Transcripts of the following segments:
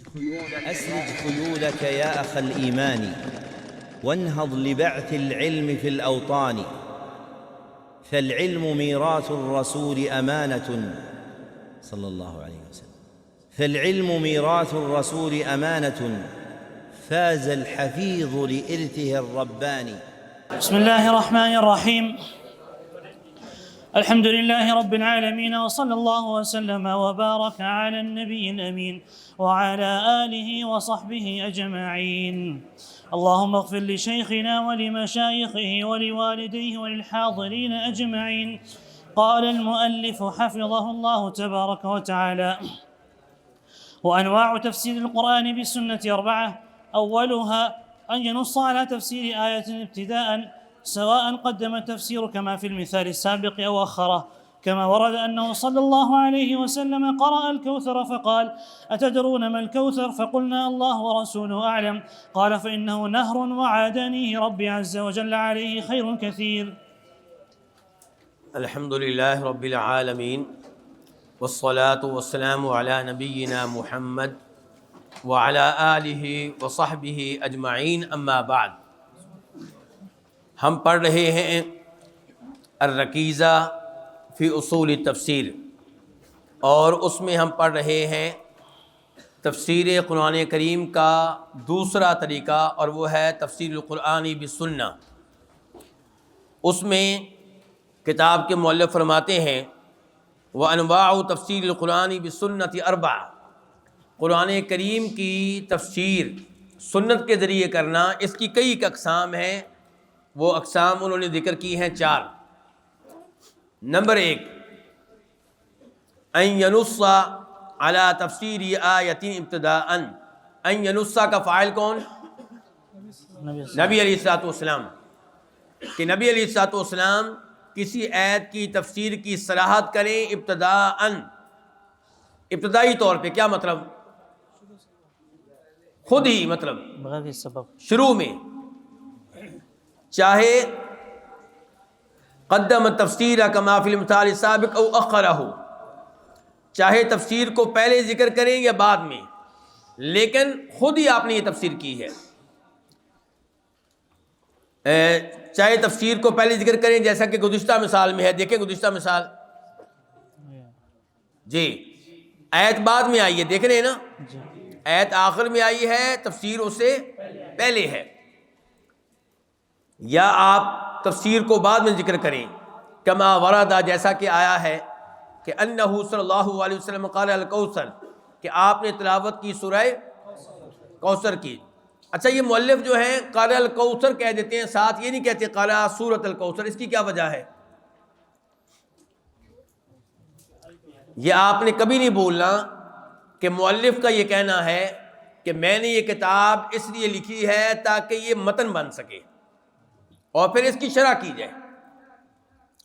أسرج خيولك يا أخ الإيمان وانهض لبعث العلم في الأوطان، فالعلم ميراث الرسول أمانة صلى الله عليه وسلم، فالعلم ميراث الرسول أمانة فاز الحفيظ لإرثه الرباني. بسم الله الرحمن الرحيم. الحمد لله رب العالمين، وصلى الله وسلم وبارك على النبي الأمين وعلى آله وصحبه أجمعين. اللهم اغفر لشيخنا ولمشايخه ولوالديه وللحاضرين أجمعين. قال المؤلف حفظه الله تبارك وتعالى: وأنواع تفسير القرآن بالسنة 4، أولها أن ينص على تفسير آية ابتداء، سواء قدم التفسير كما في المثال السابق أو أخره، كما ورد أنه صلى الله عليه وسلم قرأ الكوثر فقال: أتدرون ما الكوثر؟ فقلنا: الله ورسوله أعلم. قال: فإنه نهر وعادنيه ربي عز وجل عليه خير كثير. الحمد لله رب العالمين، والصلاة والسلام على نبينا محمد وعلى آلہ وصحبہ اجمعین، اما بعد۔ ہم پڑھ رہے ہیں الرکیزہ فی اصول تفسیر، اور اس میں ہم پڑھ رہے ہیں تفسیر قرآن کریم کا دوسرا طریقہ، اور وہ ہے تفسیر القرآن بالسنہ۔ اس میں کتاب کے مؤلف فرماتے ہیں: وانواع تفسیر القرآن بالسنۃ 4، قرآن کریم کی تفسیر سنت کے ذریعے کرنا، اس کی کئی اقسام ہیں۔ وہ اقسام انہوں نے ذکر کی ہیں 4۔ نمبر 1، ان ینص علی تفسیر آیۃ ابتداء۔ ان ینص کا فاعل کون؟ نبی علیہ الصلوۃ والسلام، کہ نبی علیہ الصلوۃ والسلام کسی آیت کی تفسیر کی صراحت کریں ابتداء، ابتدائی طور پہ۔ کیا مطلب؟ خود ہی، مطلب بغیر سبب، شروع میں، چاہے قدم التفسیر کما فی المثال السابق او اخرہ، چاہے تفسیر کو پہلے ذکر کریں یا بعد میں، لیکن خود ہی آپ نے یہ تفسیر کی ہے۔ چاہے تفسیر کو پہلے ذکر کریں، جیسا کہ گزشتہ مثال میں ہے۔ دیکھیں گزشتہ مثال، جی آیت بعد میں آئی ہے، دیکھ رہے ہیں نا، آیت آخر میں آئی ہے، تفسیر اس سے پہلے ہے۔ یا آپ تفسیر کو بعد میں ذکر کریں، کما وردا، جیسا کہ آیا ہے کہ انہ صلی اللہ علیہ وسلم قال الکوثر، کہ آپ نے تلاوت کی سورہ کوثر کی۔ اچھا، یہ مؤلف جو ہیں قال الکوثر کہہ دیتے ہیں، ساتھ یہ نہیں کہتے قال سورۃ الکوثر۔ اس کی کیا وجہ ہے؟ یہ آپ نے کبھی نہیں بولنا کہ مؤلف کا یہ کہنا ہے کہ میں نے یہ کتاب اس لیے لکھی ہے تاکہ یہ متن بن سکے اور پھر اس کی شرح کی جائے۔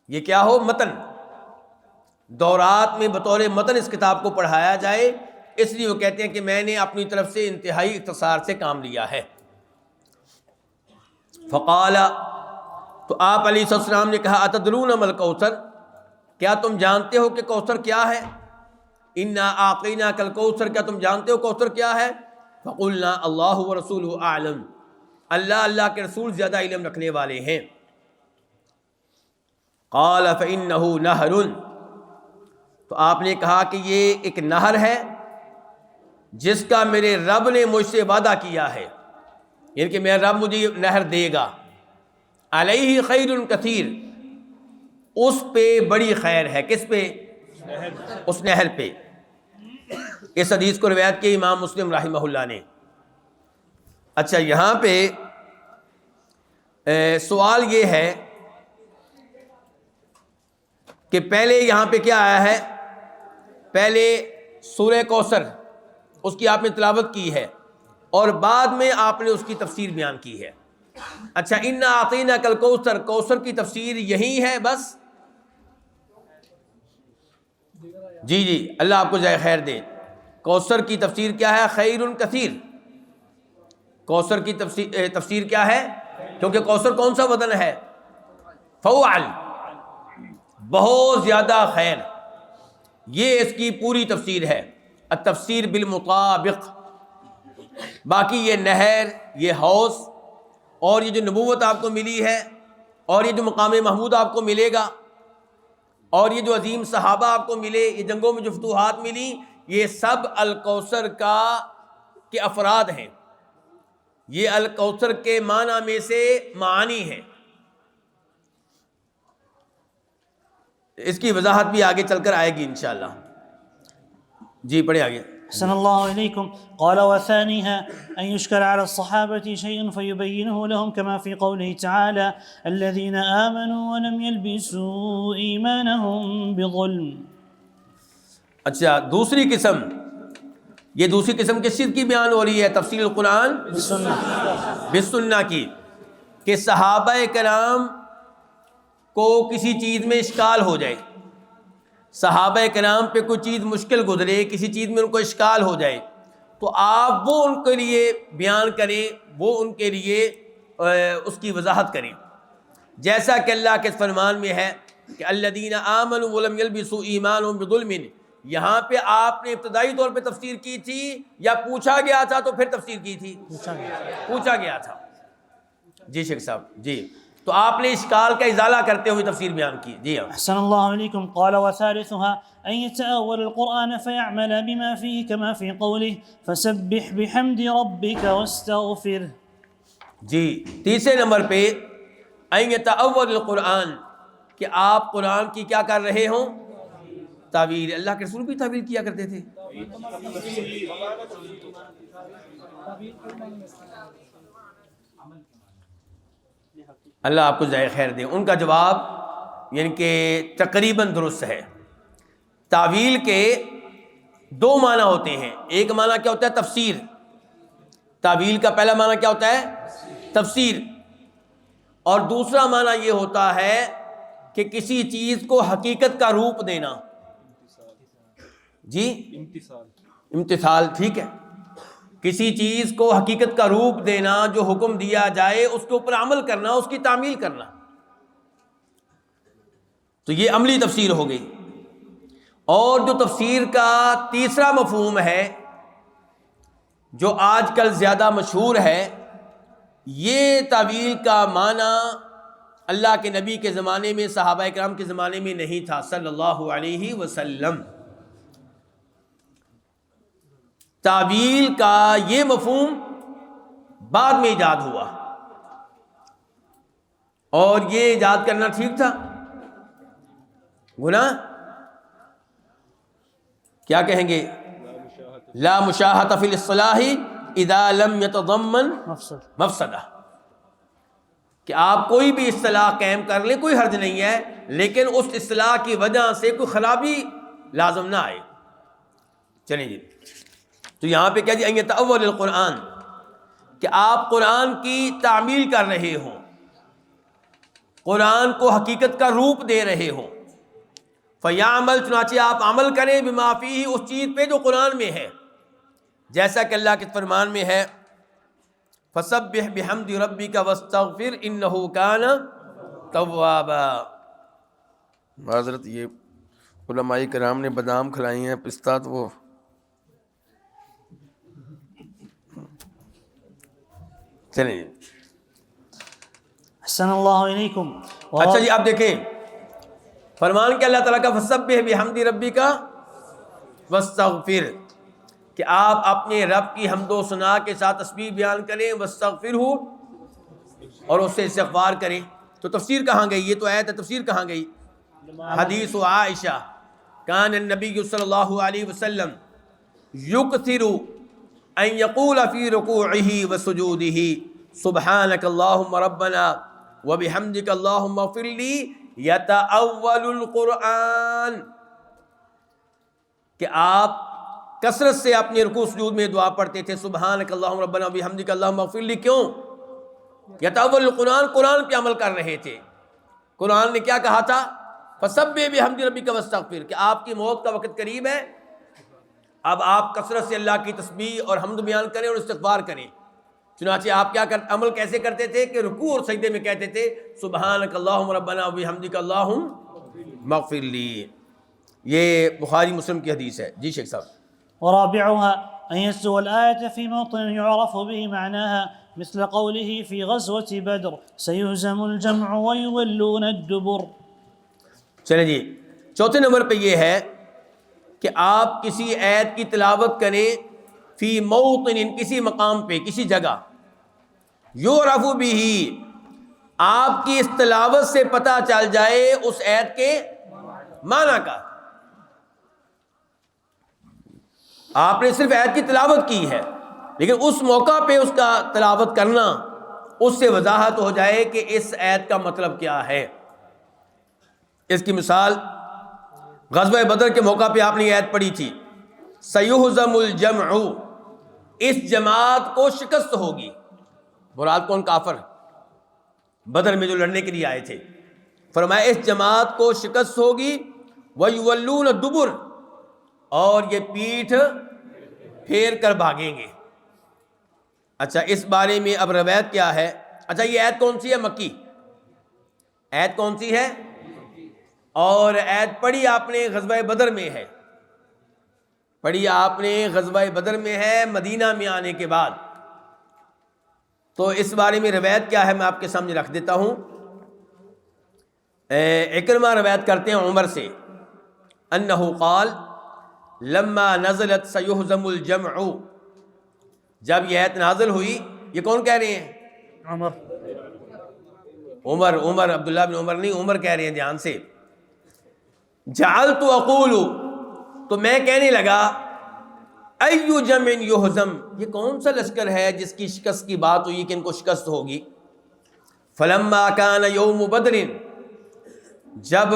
یہ کیا ہو؟ متن، دورات میں بطور متن اس کتاب کو پڑھایا جائے، اس لیے وہ کہتے ہیں کہ میں نے اپنی طرف سے انتہائی اختصار سے کام لیا ہے۔ فقال، تو آپ علیہ السلام نے کہا: اتدرون ما الکوثر، کیا تم جانتے ہو کہ کوثر کیا ہے؟ انا اعطیناک الکوثر، کیا تم جانتے ہو کوثر کیا ہے؟ فقلنا اللہ ورسولہ اعلم، اللہ کے رسول زیادہ علم رکھنے والے ہیں۔ قال فإنہ نہر، تو آپ نے کہا کہ یہ ایک نہر ہے جس کا میرے رب نے مجھ سے وعدہ کیا ہے، یعنی کہ میرا رب مجھے نہر دے گا۔ علیہ خیر کثیر، اس پہ بڑی خیر ہے۔ کس پہ؟ اس نہر پہ۔ اس حدیث کو روایت کی امام مسلم رحمہ اللہ نے۔ اچھا، یہاں پہ سوال یہ ہے کہ پہلے یہاں پہ کیا آیا ہے؟ پہلے سورہ کوثر، اس کی آپ نے تلاوت کی ہے، اور بعد میں آپ نے اس کی تفسیر بیان کی ہے۔ اچھا، انا اعطیناک الکوثر، کوثر کی تفسیر یہی ہے بس؟ جی، اللہ آپ کو جزائے خیر دے۔ کوثر کی تفسیر کیا ہے؟ خیر کثیر۔ کوثر کی تفسیر کیا ہے؟ کیونکہ کوثر کون سا وزن ہے؟ فوعل، بہت زیادہ خیر۔ یہ اس کی پوری تفسیر ہے، التفسیر بالمطابق، باقی یہ نہر، یہ حوض اور یہ جو نبوت آپ کو ملی ہے اور یہ جو مقام محمود آپ کو ملے گا اور یہ جو عظیم صحابہ آپ کو ملے، یہ جنگوں میں جو فتوحات ملی، یہ سب الکوثر کے افراد ہیں، یہ الکوثر کے معنی میں سے معانی ہیں۔ اس کی وضاحت بھی آگے چل کر آئے گی انشاءاللہ۔ جی پڑھیں آگے۔ أحسن الله إليكم. قال وثانيها أن يشكل على الصحابة شيء فيبينه لهم كما في قوله تعالى الذين آمنوا ولم يلبسوا إيمانهم بظلم۔ اچھا، دوسری قسم، یہ دوسری قسم کس چیز کی بیان ہو رہی ہے؟ تفسیر القرآن بالسنہ کی، کہ صحابہ کرام کو کسی چیز میں اشکال ہو جائے، صحابہ کرام پہ کوئی چیز مشکل گزرے، کسی چیز میں ان کو اشکال ہو جائے، تو آپ وہ ان کے لیے بیان کریں، وہ ان کے لیے اس کی وضاحت کریں، جیسا کہ اللہ کے فرمان میں ہے کہ الذین آمنوا ولم یلبسوا ایمانہم بظلم۔ یہاں پہ آپ نے ابتدائی طور پہ تفسیر کی تھی یا پوچھا گیا تھا تو پھر تفسیر کی تھی؟ پوچھا گیا تھا۔ جی شیخ صاحب، جی تو آپ نے اشکال کا ازالہ کرتے ہوئے تفسیر بیان کی۔ جی ہاں۔ أحسن الله إليكم. قال وثالثها أن يتأول القرآن فيعمل بما فيه كما في قوله فسبح بحمد ربك واستغفره۔ جی تیسرے نمبر پہ ان یتأول القرآن، کہ آپ قرآن کی کیا کر رہے ہوں؟ تعویل۔ اللہ کے رسول بھی تعویل کیا کرتے تھے۔ اللہ آپ کو جزائے خیر دے۔ ان کا جواب یعنی کہ تقریباً درست ہے۔ تعویل کے دو معنی ہوتے ہیں، ایک معنی کیا ہوتا ہے؟ تفسیر۔ تعویل کا پہلا معنی کیا ہوتا ہے؟ تفسیر، اور دوسرا معنی یہ ہوتا ہے کہ کسی چیز کو حقیقت کا روپ دینا۔ جی امتثال، ٹھیک ہے، کسی چیز کو حقیقت کا روپ دینا، جو حکم دیا جائے اس کے اوپر عمل کرنا، اس کی تعمیل کرنا، تو یہ عملی تفسیر ہو گئی۔ اور جو تفسیر کا تیسرا مفہوم ہے جو آج کل زیادہ مشہور ہے، یہ تعویل کا معنی اللہ کے نبی کے زمانے میں، صحابہ کرام کے زمانے میں نہیں تھا صلی اللہ علیہ وسلم۔ تعویل کا یہ مفہوم بعد میں ایجاد ہوا، اور یہ ایجاد کرنا ٹھیک تھا؟ گناہ؟ کیا کہیں گے؟ لا مشاہۃ فی الاصطلاح اذا لم یتضمن مفسدہ، کہ آپ کوئی بھی اصطلاح قائم کر لیں، کوئی حرج نہیں ہے، لیکن اس اصطلاح کی وجہ سے کوئی خرابی لازم نہ آئے۔ چلیں جی، تو یہاں پہ کیا جی؟ ان یتأول القرآن، کہ آپ قرآن کی تعمیل کر رہے ہوں، قرآن کو حقیقت کا روپ دے رہے ہوں۔ فیعمل، چنانچہ آپ عمل کریں، بما فیہ، اس چیز پہ جو قرآن میں ہے، جیسا کہ اللہ کے فرمان میں ہے فسبح بحمد ربک واستغفر انہ کان توابا۔ معذرت، یہ علماء کرام نے بادام کھلائی ہیں، پستہ تو وہ چلیں۔ أحسن الله إليكم. اچھا جی، آپ دیکھیں فرمان کہ اللہ تعالیٰ کا فسبح بحمد ربک واستغفر، کہ آپ اپنے رب کی حمد و ثنا کے ساتھ تسبیح بیان کریں، واستغفرہ، اور اس سے استغفار کریں۔ تو تفسیر کہاں گئی؟ یہ تو آیت ہے، تفسیر کہاں گئی؟ حدیث عائشہ، کان النبی صلی اللہ علیہ وسلم یکثر ان یقول فی رکوعہ وسجودہ سبحانک اللہم ربنا وبحمدک اللہم اغفر لی، یتأول القرآن، کہ آپ کثرت سے اپنے رکوع سجود میں دعا پڑھتے تھے، سبحانک اللہم ربنا وبحمدک اللہم اغفر لی۔ کیوں؟ یتأول القرآن، قرآن پہ عمل کر رہے تھے۔ قرآن نے کیا کہا تھا؟ فسبح بحمد ربک واستغفر، کہ آپ کی موت کا وقت قریب ہے، اب آپ کثرت سے اللہ کی تسبیح اور حمد بیان کریں اور استغفار کریں۔ چنانچہ آپ کیا عمل کیسے کرتے تھے کہ رکوع اور سجدے میں کہتے تھے سبحانک اللہم ربنا وبحمدک اللہم اغفر لی۔ یہ بخاری مسلم کی حدیث ہے۔ جی شیخ صاحب۔ ورابعها أن يسوى الآية في موطن يعرف به معناها مثل قوله في غزوة بدر سيهزم الجمع ويولون الدبر. چلیں جی، چوتھے نمبر پہ یہ ہے کہ آپ کسی آیت کی تلاوت کریں فی موطن، کسی مقام پہ، کسی جگہ، یعرف بہ، آپ کی اس تلاوت سے پتہ چل جائے اس آیت کے معنی کا. آپ نے صرف آیت کی تلاوت کی ہے، لیکن اس موقع پہ اس کا تلاوت کرنا، اس سے وضاحت ہو جائے کہ اس آیت کا مطلب کیا ہے. اس کی مثال غزوہ بدر کے موقع پہ آپ نے یہ آیت پڑھی تھی، سیہزم الجمع، اس جماعت کو شکست ہوگی. مراد کون؟ کافر، بدر میں جو لڑنے کے لیے آئے تھے. فرمایا اس جماعت کو شکست ہوگی، وَيُوَلُّونَ الدُّبُرَ، اور یہ پیٹھ پھیر کر بھاگیں گے. اچھا، اس بارے میں اب روایت کیا ہے؟ اچھا، یہ آیت کون سی ہے؟ مکی. آیت کون سی ہے؟ اور آیت پڑھی آپ نے غزوہ بدر میں ہے، پڑھی آپ نے غزوہ بدر میں ہے، مدینہ میں آنے کے بعد. تو اس بارے میں روایت کیا ہے میں آپ کے سامنے رکھ دیتا ہوں. اکرمہ روایت کرتے ہیں عمر سے، انہ قال لما نزلت سیہزم الجمع، جب یہ آیت نازل ہوئی، یہ کون کہہ رہے ہیں؟ عمر عبداللہ بن عمر نہیں، عمر کہہ رہے ہیں، دھیان سے. جعلت اقول، تو میں کہنے لگا، ایو جمع یہزم، یہ کون سا لشکر ہے جس کی شکست کی بات ہوئی کہ ان کو شکست ہوگی. فلما کان یوم بدر، جب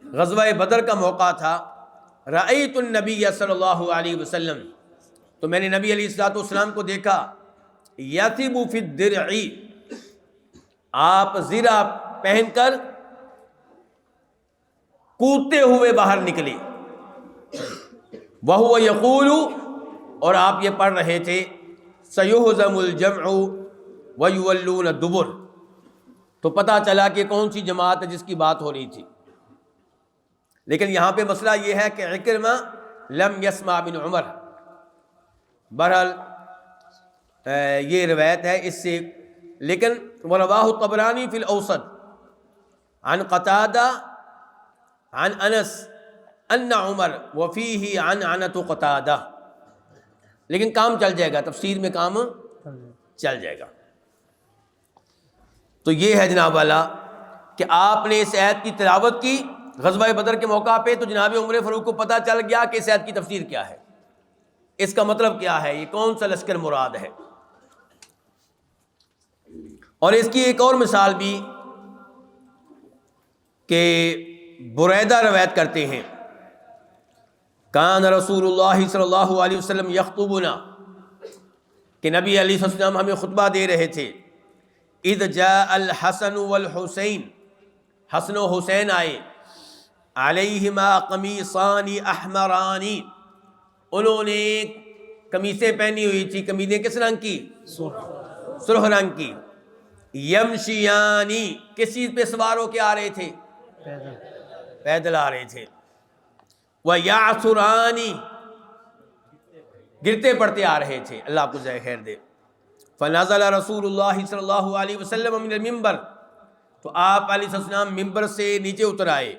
غزوہ بدر کا موقع تھا، رأیت النبی صلی اللہ علیہ وسلم، تو میں نے نبی علیہ الصلوۃ والسلام کو دیکھا، یتب فی الدرع، آپ زرہ پہن کر کودتے ہوئے باہر نکلے. وَهُوَ يَقُولُ، اور آپ یہ پڑھ رہے تھے، سَيُهْزَمُ الْجَمْعُ وَيُوَلُّونَ الدُّبُرَ. تو پتہ چلا کہ کون سی جماعت ہے جس کی بات ہو رہی تھی. لیکن یہاں پہ مسئلہ یہ ہے کہ عکرمہ لم یسمع بن عمر. بہرحال یہ روایت ہے اس سے، لیکن وَرَوَاهُ الطَّبْرَانِي فِي الْأَوْسَطِ عن قتادہ عن انس ان عمر وفیہ عن عنۃ قتادہ. لیکن کام چل جائے گا، تفسیر میں کام چل جائے گا. تو یہ ہے جناب والا کہ آپ نے اس آیت کی تلاوت کی غزوہ بدر کے موقع پہ، تو جناب عمر فاروق کو پتہ چل گیا کہ اس آیت کی تفسیر کیا ہے، اس کا مطلب کیا ہے، یہ کون سا لشکر مراد ہے. اور اس کی ایک اور مثال بھی کہ بریدہ روایت کرتے ہیں، کان رسول اللہ صلی اللہ علیہ وسلم یخطبنا، کہ نبی علیہ السلام ہمیں خطبہ دے رہے تھے. اذ جاء الحسن والحسین، حسن و حسین آئے، علیہما قمیصان احمران، انہوں نے قمیصیں پہنی ہوئی تھی. قمیصیں کس رنگ کی؟ سرخ رنگ کی. یمشیانی، کس چیز پہ سوار ہو کے آ رہے تھے؟ پیدل آ رہے تھے. وَيَعْثُرَانِ، گرتے پڑتے آ رہے تھے. اللہ آپ کو جزائے خیر دے. فَنَزَلَ رسول اللہ صلی اللہ علیہ وسلم من المنبر، تو آپ علیہ السلام ممبر سے نیچے اتر آئے.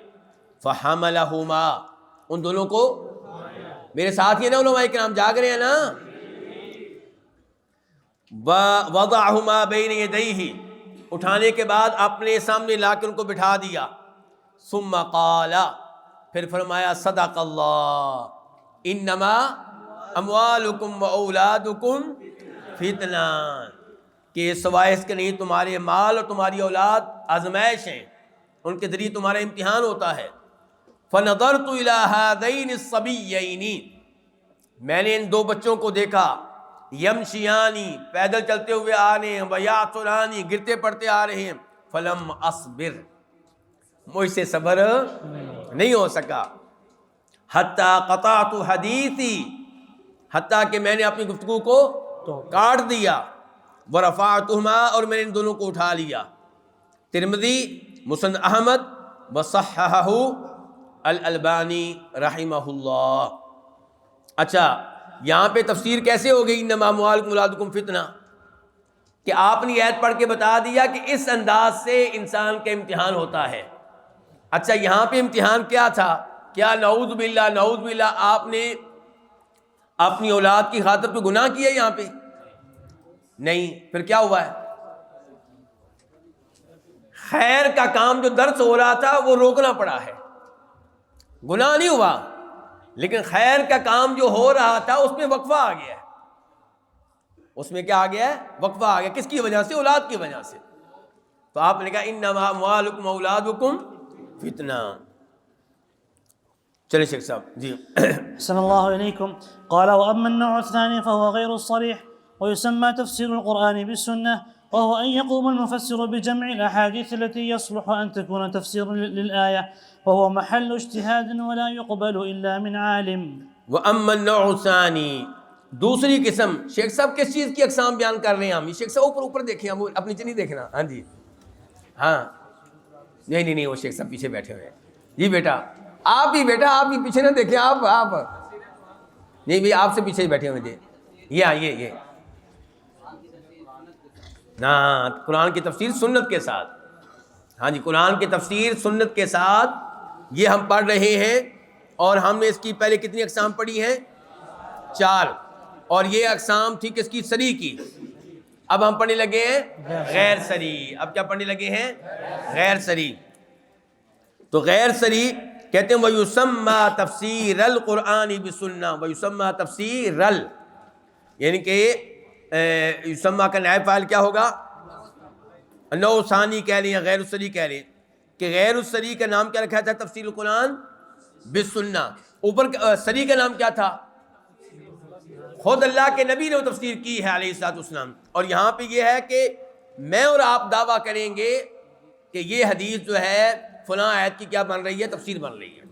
فَحَمَلَهُمَا، ان دونوں کو، میرے ساتھ یہ نا علماء کرام جاگ رہے ہیں نا. وَوَضَعَهُمَا بَيْنَ يَدَيْهِ، اٹھانے کے بعد اپنے سامنے لا کر ان کو بٹھا دیا. ثُمَّ قَالَ، پھر فرمایا، صدق اللہ، انما اموالکم واولادکم فتنہ، کہ سوائے اس کے نہیں تمہارے مال اور تمہاری اولاد آزمائش ہیں، ان کے ذریعے تمہارا امتحان ہوتا ہے. فنظرت الی ہذین الصبیین، میں نے ان دو بچوں کو دیکھا، یمشیانی، پیدل چلتے ہوئے آ رہے ہیں، ویعثرانی، گرتے پڑتے آ رہے ہیں. فلم اصبر، مجھ سے صبر نہیں ہو سکا. حتی قطعت حدیثی، حتیٰ کہ میں نے اپنی گفتگو کو کاٹ دیا. ورفعتہما، اور میں نے ان دونوں کو اٹھا لیا. ترمذی، مسند احمد، وصححہ الالبانی رحمہ اللہ. اچھا، یہاں پہ تفسیر کیسے ہو گئی انما اموالکم اولادکم فتنہ، کہ آپ نے آیت پڑھ کے بتا دیا کہ اس انداز سے انسان کا امتحان ہوتا ہے۔ اچھا یہاں پہ امتحان کیا تھا؟ کیا نعوذ باللہ آپ نے اپنی اولاد کی خاطر کوئی گناہ کیا یہاں پہ؟ نہیں، پھر کیا ہوا ہے؟ خیر کا کام جو درس ہو رہا تھا وہ روکنا پڑا ہے، گناہ نہیں ہوا، لیکن خیر کا کام جو ہو رہا تھا اس میں وقفہ آ گیا ہے۔ اس میں کیا آ گیا ہے؟ وقفہ آ گیا۔ کس کی وجہ سے؟ اولاد کی وجہ سے۔ تو آپ نے کہا انما اموالکم اولادکم فتنہ۔ چلے شیخ صاحب جی۔ أحسن الله إليكم. قال وأما النوع الثاني فهو غير الصريح ويسمى تفسير القرآن بالسنة، وهو أن يقوم المفسر بجمع الأحاديث التي يصلح أن تكون تفسيرا للآية، وهو محل اجتهاد ولا يقبل إلا من عالم. وَأَمَّا النَّوْعُ الثَّانِي، دوسری قسم۔ شیخ صاحب کس چیز کی اقسام بیان کر رہے ہیں ہم؟ شیخ صاحب اوپر دیکھیں، ہم اپنی نیچے نہیں دیکھنا۔ ہاں جی، ہاں نہیں وہ شیخ صاحب پیچھے بیٹھے ہوئے ہیں۔ جی بیٹا آپ ہی پیچھے نہ دیکھیں، آپ نہیں بھائی آپ سے پیچھے ہی بیٹھے ہوئے تھے۔ یہ ہاں قرآن کی تفسیر سنت کے ساتھ، ہاں جی قرآن کی تفسیر سنت کے ساتھ یہ ہم پڑھ رہے ہیں، اور ہم نے اس کی پہلے کتنی اقسام پڑھی ہیں؟ 4، اور یہ اقسام تھی کس کی؟ صریح کی۔ اب ہم پڑھنے لگے ہیں غیر صریح۔ اب کیا پڑھنے لگے ہیں؟ غیر صریح۔ تو غیر صریح کہتے ہیں وَيُسَمَّى تفسیر القرآن بسنہ، وَيُسَمَّى تفسیر یعنی کہ یسمہ کا نائب فاعل کیا ہوگا؟ نوع ثانی کہہ لیں یا غیر الصریح کہہ لیں، کہ غیر الصریح کا نام کیا رکھا تھا؟ تفسیر القرآن بالسنہ۔ اوپر صریح کا نام کیا تھا؟ خود اللہ کے نبی نے وہ تفسیر کی ہے علیہ الصلوۃ والسلام۔ اور یہاں پہ یہ ہے کہ میں اور آپ دعویٰ کریں گے کہ یہ حدیث جو ہے فلاں آیت کی کیا بن رہی ہے؟ تفسیر بن رہی ہے۔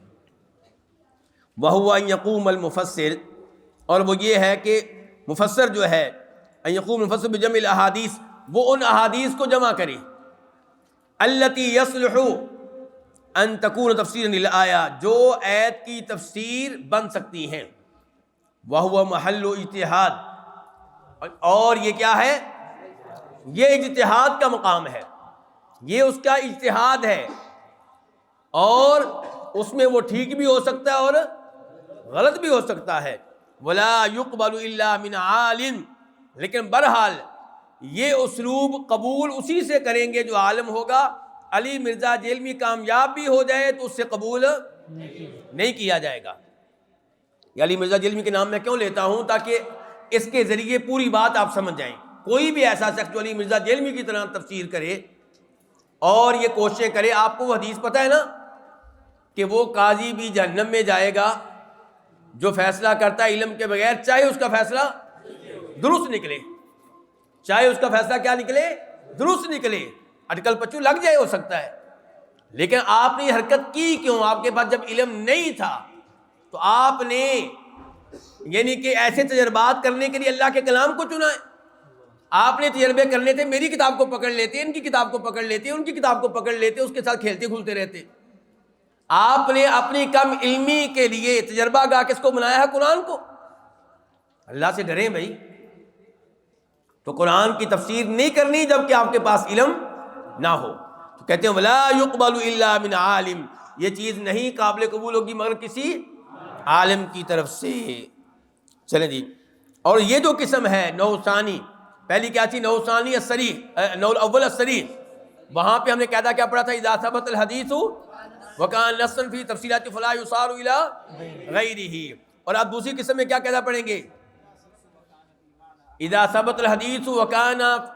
وَهُوَ أَن يَقُومَ الْمُفَسِّرُ، اور وہ یہ ہے کہ مفسر جو ہے ان یقوم المفسر بجمع الاحادیث، وہ ان احادیث کو جمع کرے التی یصلح ان تکون تفسیرا للآیہ، جو آیت کی تفسیر بن سکتی ہیں۔ وہو محل اجتہاد، اور یہ کیا ہے؟ یہ اجتہاد کا مقام ہے، یہ اس کا اجتہاد ہے، اور اس میں وہ ٹھیک بھی ہو سکتا ہے اور غلط بھی ہو سکتا ہے۔ ولا يقبل الا من عالم، لیکن بہرحال یہ اسلوب قبول اسی سے کریں گے جو عالم ہوگا۔ علی مرزا جیلمی کامیاب بھی ہو جائے تو اس سے قبول نہیں کیا جائے گا۔ یہ علی مرزا جیلمی کے نام میں کیوں لیتا ہوں؟ تاکہ اس کے ذریعے پوری بات آپ سمجھ جائیں۔ کوئی بھی ایسا شخص جو علی مرزا جیلمی کی طرح تفسیر کرے اور یہ کوششیں کرے، آپ کو وہ حدیث پتہ ہے نا کہ وہ قاضی بھی جہنم میں جائے گا جو فیصلہ کرتا ہے علم کے بغیر، چاہے اس کا فیصلہ درست نکلے، چاہے اس کا فیصلہ کیا نکلے؟ درست نکلے، اٹکل پچو لگ جائے ہو سکتا ہے، لیکن آپ نے یہ حرکت کی کیوں؟ آپ کے پاس جب علم نہیں تھا تو آپ نے یعنی کہ ایسے تجربات کرنے کے لیے اللہ کے کلام کو چنا ہے۔ آپ نے تجربے کرنے تھے، میری کتاب کو پکڑ لیتے، ان کی کتاب کو پکڑ لیتے، ان کی کتاب کو پکڑ لیتے، اس کے ساتھ کھیلتے کھولتے رہتے۔ آپ نے اپنی کم علمی کے لیے تجربہ گاہ کس کو بنایا ہے؟ قرآن کو۔ اللہ سے ڈریں بھائی، تو قرآن کی تفسیر نہیں کرنی جب کہ آپ کے پاس علم نہ ہو۔ تو کہتے ہیں ولا يقبل الا من عالم، یہ چیز نہیں قابل قبول ہوگی مگر کسی عالم کی طرف سے۔ چلیں جی، اور یہ جو قسم ہے نوع ثانی، پہلی کیا تھی؟ نوع ثانی الصریح، نوع الاول الصریح، وہاں پہ ہم نے قاعدہ کیا پڑھا تھا؟ اذا ثبت الحدیث وکان نصا فی تفصیلات فلا یصار الی غیرہ۔ اور آپ دوسری قسم میں کیا قاعدہ پڑھیں گے؟ اذا ثبت الحدیث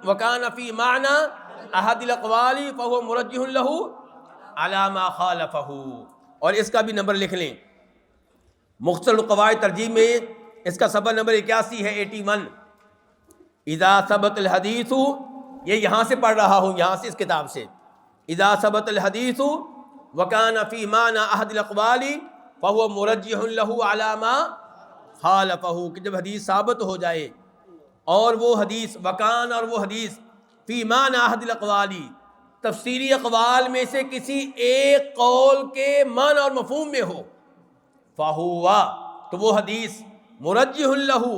وکان فی معنی احد الاقوال فهو مرجح له علی ما خالفہ۔ اور اس کا بھی نمبر لکھ لیں، مختصر القواعد ترجیح میں اس کا صفحہ نمبر 81 ہے، 81۔ اذا ثبت الحدیث، یہ یہاں سے پڑھ رہا ہوں، یہاں سے اس کتاب سے۔ اذا ثبت الحدیث وکان فی معنی احد الاقوال فهو مرجح له علی ما خالفہ، کہ جب حدیث ثابت ہو جائے اور وہ حدیث وکان، اور وہ حدیث فی معنی احد الاقوال، تفسیری اقوال میں سے کسی ایک قول کے معنی اور مفہوم میں ہو، فہو، تو وہ حدیث مرجح لہو،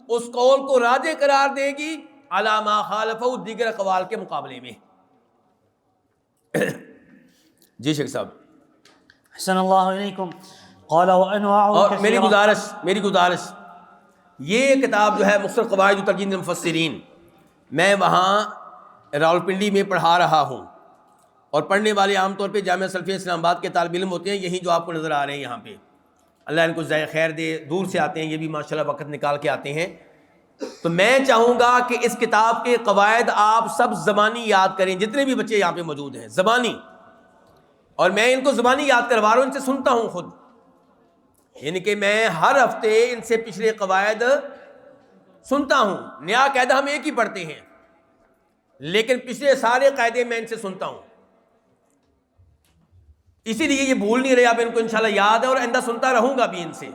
اس قول کو راجح قرار دے گی، علی ما خالفہ، دیگر اقوال کے مقابلے میں۔ جی شیخ صاحب۔ احسن اللہ علیکم۔ قال وانواع اور كثيرة۔ میری گزارش یہ کتاب جو ہے مختصر قواعد ترجیح المفسرین، میں وہاں راولپنڈی میں پڑھا رہا ہوں، اور پڑھنے والے عام طور پہ جامعہ سلفیہ اسلام آباد کے طالب علم ہوتے ہیں، یہی جو آپ کو نظر آ رہے ہیں یہاں پہ، اللہ ان کو جزائے خیر دے، دور سے آتے ہیں یہ بھی ماشاءاللہ، وقت نکال کے آتے ہیں۔ تو میں چاہوں گا کہ اس کتاب کے قواعد آپ سب زبانی یاد کریں، جتنے بھی بچے یہاں پہ موجود ہیں زبانی، اور میں ان کو زبانی یاد کروا رہا ہوں، ان سے سنتا ہوں خود، یعنی کہ میں ہر ہفتے ان سے پچھلے قواعد سنتا ہوں۔ نیا قاعدہ ہم ایک ہی پڑھتے ہیں، لیکن پچھلے سارے قاعدے میں ان سے سنتا ہوں، اسی لیے یہ بھول نہیں رہے، اب ان کو انشاءاللہ یاد ہے، اور آئندہ سنتا رہوں گا بھی ان سے۔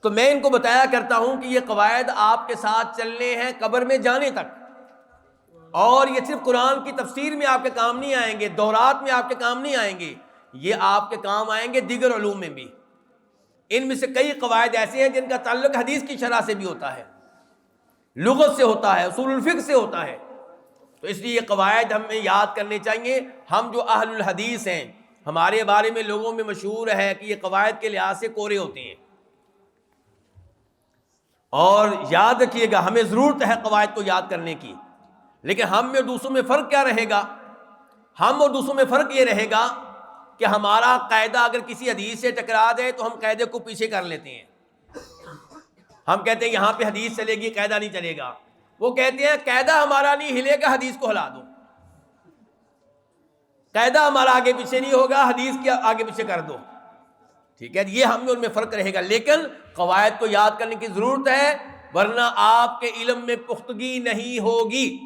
تو میں ان کو بتایا کرتا ہوں کہ یہ قواعد آپ کے ساتھ چلنے ہیں قبر میں جانے تک، اور یہ صرف قرآن کی تفسیر میں آپ کے کام نہیں آئیں گے، دورات میں آپ کے کام نہیں آئیں گے، یہ آپ کے کام آئیں گے دیگر علوم میں بھی۔ ان میں سے کئی قواعد ایسے ہیں جن کا تعلق حدیث کی شرح سے بھی ہوتا ہے، لغت سے ہوتا ہے، اصول الفقہ سے ہوتا ہے، تو اس لیے یہ قواعد ہمیں یاد کرنے چاہیے۔ ہم جو اہل الحدیث ہیں، ہمارے بارے میں لوگوں میں مشہور ہے کہ یہ قواعد کے لحاظ سے کورے ہوتے ہیں، اور یاد رکھیے گا ہمیں ضرورت ہے قواعد کو یاد کرنے کی، لیکن ہم میں اور دوسروں میں فرق کیا رہے گا؟ ہم اور دوسروں میں فرق یہ رہے گا کہ ہمارا قاعدہ اگر کسی حدیث سے ٹکرا دے تو ہم قاعدے کو پیچھے کر لیتے ہیں، ہم کہتے ہیں یہاں پہ حدیث چلے گی، قاعدہ نہیں چلے گا، وہ کہتے ہیں قاعدہ ہمارا نہیں ہلے گا، حدیث کو ہلا دو، قاعدہ ہمارا آگے پیچھے نہیں ہوگا، حدیث کے آگے پیچھے کر دو، ٹھیک ہے، یہ ہم میں ان میں فرق رہے گا، لیکن قواعد کو یاد کرنے کی ضرورت ہے، ورنہ آپ کے علم میں پختگی نہیں ہوگی۔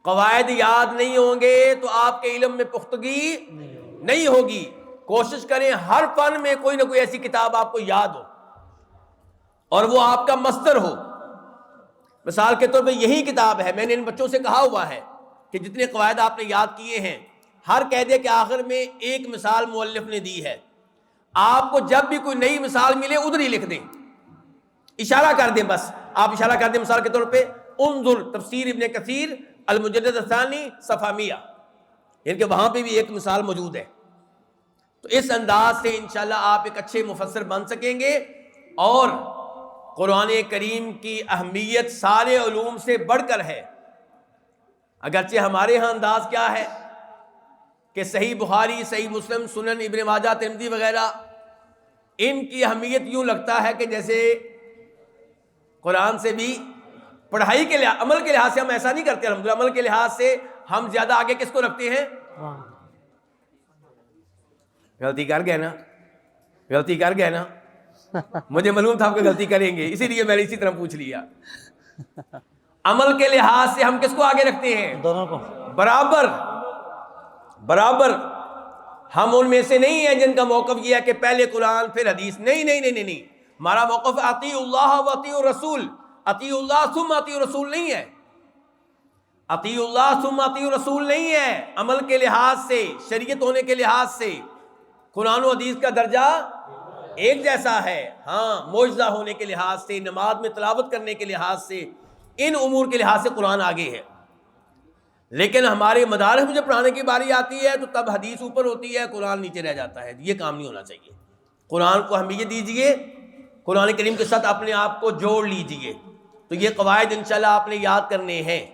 قواعد یاد نہیں ہوں گے تو آپ کے علم میں پختگی نہیں ہوگی۔ کوشش کریں ہر فن میں کوئی نہ کوئی ایسی کتاب آپ کو یاد ہو، اور وہ آپ کا مصدر ہو۔ مثال کے طور پہ یہی کتاب ہے، میں نے ان بچوں سے کہا ہوا ہے کہ جتنے قواعد آپ نے یاد کیے ہیں، ہر قاعدے کے آخر میں ایک مثال مؤلف نے دی ہے، آپ کو جب بھی کوئی نئی مثال ملے ادھر ہی لکھ دیں، اشارہ کر دیں، بس آپ اشارہ کر دیں، مثال کے طور پہ انظر تفسیر ابن کثیر المجلد الثانی صفحہ 100، یعنی کہ وہاں پہ بھی ایک مثال موجود ہے۔ تو اس انداز سے انشاءاللہ آپ ایک اچھے مفسر بن سکیں گے، اور قرآن کریم کی اہمیت سارے علوم سے بڑھ کر ہے۔ اگرچہ ہمارے ہاں انداز کیا ہے کہ صحیح بخاری، صحیح مسلم، سنن ابن ماجہ، ترمذی وغیرہ، ان کی اہمیت یوں لگتا ہے کہ جیسے قرآن سے بھی پڑھائی کے لحاظ، عمل کے لحاظ سے ہم ایسا نہیں کرتے، الحمدللہ عمل کے لحاظ سے ہم زیادہ آگے کس کو رکھتے ہیں؟ غلطی کر گئے نا مجھے معلوم تھا آپ کو غلطی کریں گے، اسی لیے میں نے اسی طرح پوچھ لیا۔ عمل کے لحاظ سے ہم کس کو آگے رکھتے ہیں؟ دونوں کو برابر۔ ہم ان میں سے نہیں ہیں جن کا موقف یہ ہے کہ پہلے قرآن پھر حدیث، نہیں، ہمارا موقف اطیعوا اللہ و اطیعوا الرسول، اطیعوا اللہ ثم اطیعوا الرسول نہیں ہے، اطیعوا اللہ ثم اطیعوا الرسول نہیں ہے۔ عمل کے لحاظ سے، شریعت ہونے کے لحاظ سے قرآن و حدیث کا درجہ ایک جیسا ہے، ہاں معجزہ ہونے کے لحاظ سے، نماز میں تلاوت کرنے کے لحاظ سے، ان امور کے لحاظ سے قرآن آگے ہے، لیکن ہمارے مدارس میں جب پڑھانے کی باری آتی ہے تو تب حدیث اوپر ہوتی ہے، قرآن نیچے رہ جاتا ہے۔ یہ کام نہیں ہونا چاہیے، قرآن کو اہمیت دیجئے، قرآن کریم کے ساتھ اپنے آپ کو جوڑ لیجئے۔ تو یہ قواعد انشاءاللہ آپ نے یاد کرنے ہیں۔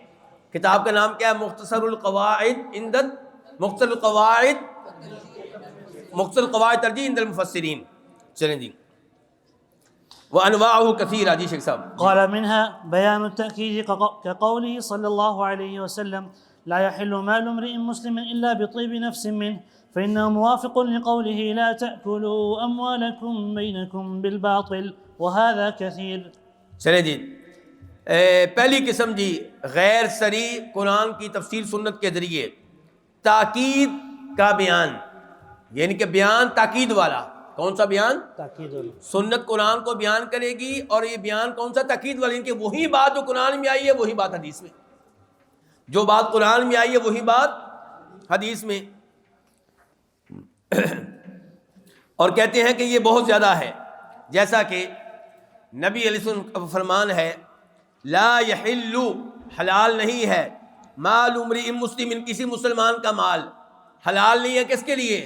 کتاب کا نام کیا ہے؟ مختصر القواعد ترجیح عند المفسرین۔ چلیں جی، وانواعه کثیرہ۔ جی شیخ صاحب۔ قال منها بيان التأكيد كقوله صلى الله عليه وسلم لا يحل مال امرئ مسلم إلا بطيب نفس منه فإنه موافق لقوله لا تأكلوا أموالكم بينكم بالباطل وهذا كثير۔ چلیں جی، پہلی قسم جی غیر صریح قرآن کی تفسیر سنت کے ذریعے تاکید کا بیان، یعنی کہ بیان تاکید والا۔ کون سا بیان؟ تاکید۔ سنت قرآن کو بیان کرے گی، اور یہ بیان کون سا؟ تاکید والا، یعنی کہ وہی بات جو قرآن میں آئی ہے وہی بات حدیث میں، جو بات قرآن میں آئی ہے وہی بات حدیث میں۔ اور کہتے ہیں کہ یہ بہت زیادہ ہے، جیسا کہ نبی علیہ السلام کا فرمان ہے لا یحل، حلال نہیں ہے، مال امرئ مسلم، کسی مسلمان کا مال حلال نہیں ہے. کس کے لیے؟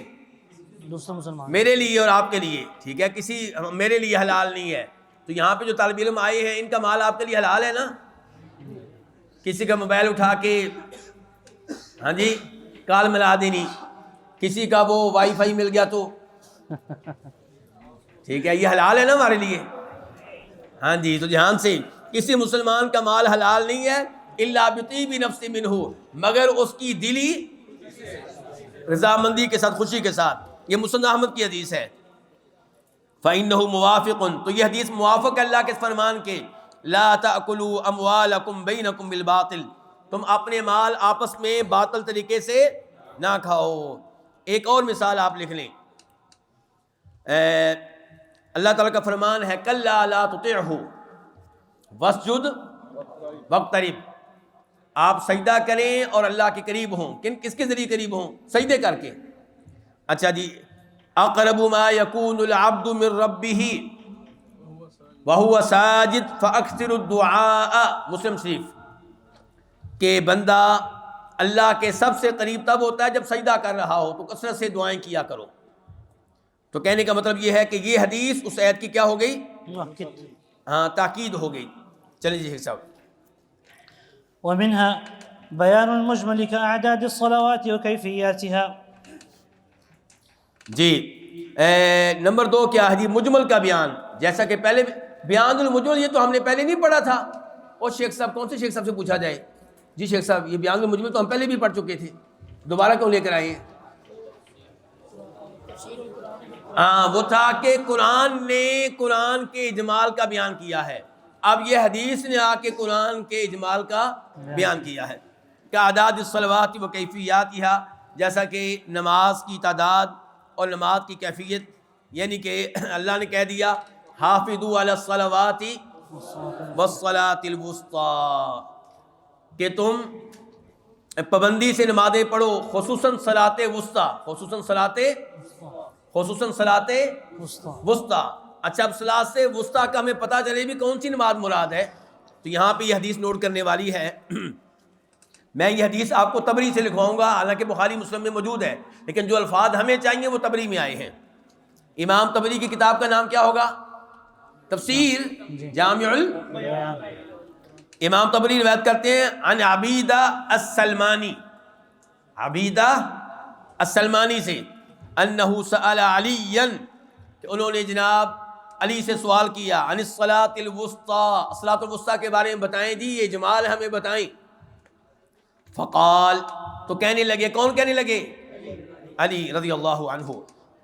دوسرے مسلمان. میرے لیے اور آپ کے لیے. ٹھیک ہے، کسی میرے لیے حلال نہیں ہے. تو یہاں پہ جو طالب علم آئے ہیں ان کا مال آپ کے لیے حلال ہے نا؟ کسی کا موبائل اٹھا کے ہاں جی کال ملا دینی، کسی کا وہ وائی فائی مل گیا تو ٹھیک ہے، یہ حلال ہے نا ہمارے لیے. ہاں جی، تو دھیان سے، کسی مسلمان کا مال حلال نہیں ہے الا بطیب نفس منہ، مگر اس کی دلی رضامندی کے ساتھ، خوشی کے ساتھ. یہ مسند احمد کی حدیث ہے. فإنه موافق، تو یہ حدیث موافق ہے اللہ کے فرمان کے، لا تأکلوا اموالکم بینکم بالباطل، تم اپنے مال آپس میں باطل طریقے سے نہ کھاؤ. ایک اور مثال آپ لکھ لیں، اللہ تعالیٰ کا فرمان ہے کلا لا تطعہ واسجد واقترب، آپ سجدہ کریں اور اللہ کے قریب ہوں. کس کے ذریعے قریب ہوں؟ سجدے کر کے. اچھا جی، اقرب ما یکون العبد من ربہ وہو ساجد فاکثر الدعاء، مسلم شریف، کہ بندہ اللہ کے سب سے قریب تب ہوتا ہے جب سجدہ کر رہا ہو، تو کثرت سے دعائیں کیا کرو. تو کہنے کا مطلب یہ ہے کہ یہ حدیث اس آیت کی کیا ہو گئی؟ ہاں، تاکید ہو گئی. چلیں جی صاحب. ومنها بيان المجمل كأعداد الصلوات وكيفياتها. جی نمبر 2 کیا ہے جی؟ مجمل کا بیان. جیسا کہ پہلے بیان المجمل، یہ تو ہم نے پہلے نہیں پڑھا تھا. اور شیخ صاحب، کون سے شیخ صاحب سے پوچھا جائے؟ جی شیخ صاحب، یہ بیان المجمل تو ہم پہلے بھی پڑھ چکے تھے، دوبارہ کیوں لے کر آئے ہیں؟ ہاں، وہ تھا کہ قرآن نے قرآن کے اجمال کا بیان کیا ہے. اب یہ حدیث نے آ کے قرآن کے اجمال کا بیان کیا ہے. کہ اعداد الصلوات و کیفیاتها، جیسا کہ نماز کی تعداد اور نماز کی کیفیت. یعنی کہ اللہ نے کہہ دیا حافظوا علی الصلوات والصلاۃ الوسطی، کہ تم پابندی سے نمازیں پڑھو، خصوصاً صلاۃ وسطی، خصوصاً صلاۃ وسطی. اچھا، اب صلاۃ وسطی کا ہمیں پتہ چلے بھی کون سی نماز مراد ہے. تو یہاں پہ یہ حدیث نوٹ کرنے والی ہے. میں یہ حدیث آپ کو طبری سے لکھواؤں گا، حالانکہ بخاری مسلم میں موجود ہے، لیکن جو الفاظ ہمیں چاہیے وہ طبری میں آئے ہیں. امام طبری کی کتاب کا نام کیا ہوگا؟ تفسیر جامع امام طبری روایت کرتے ہیں عن عبیدہ السلمانی، عبیدہ السلمانی سے، انہ سأل علیاً، کہ انہوں نے جناب علی سے سوال کیا، عن الصلاۃ الوسطی، صلاۃ الوسطی کے بارے میں بتائیں جی، یہ اجمال ہمیں بتائیں. فقال، تو کہنے لگے، کون کہنے لگے؟ علی رضی اللہ عنہ،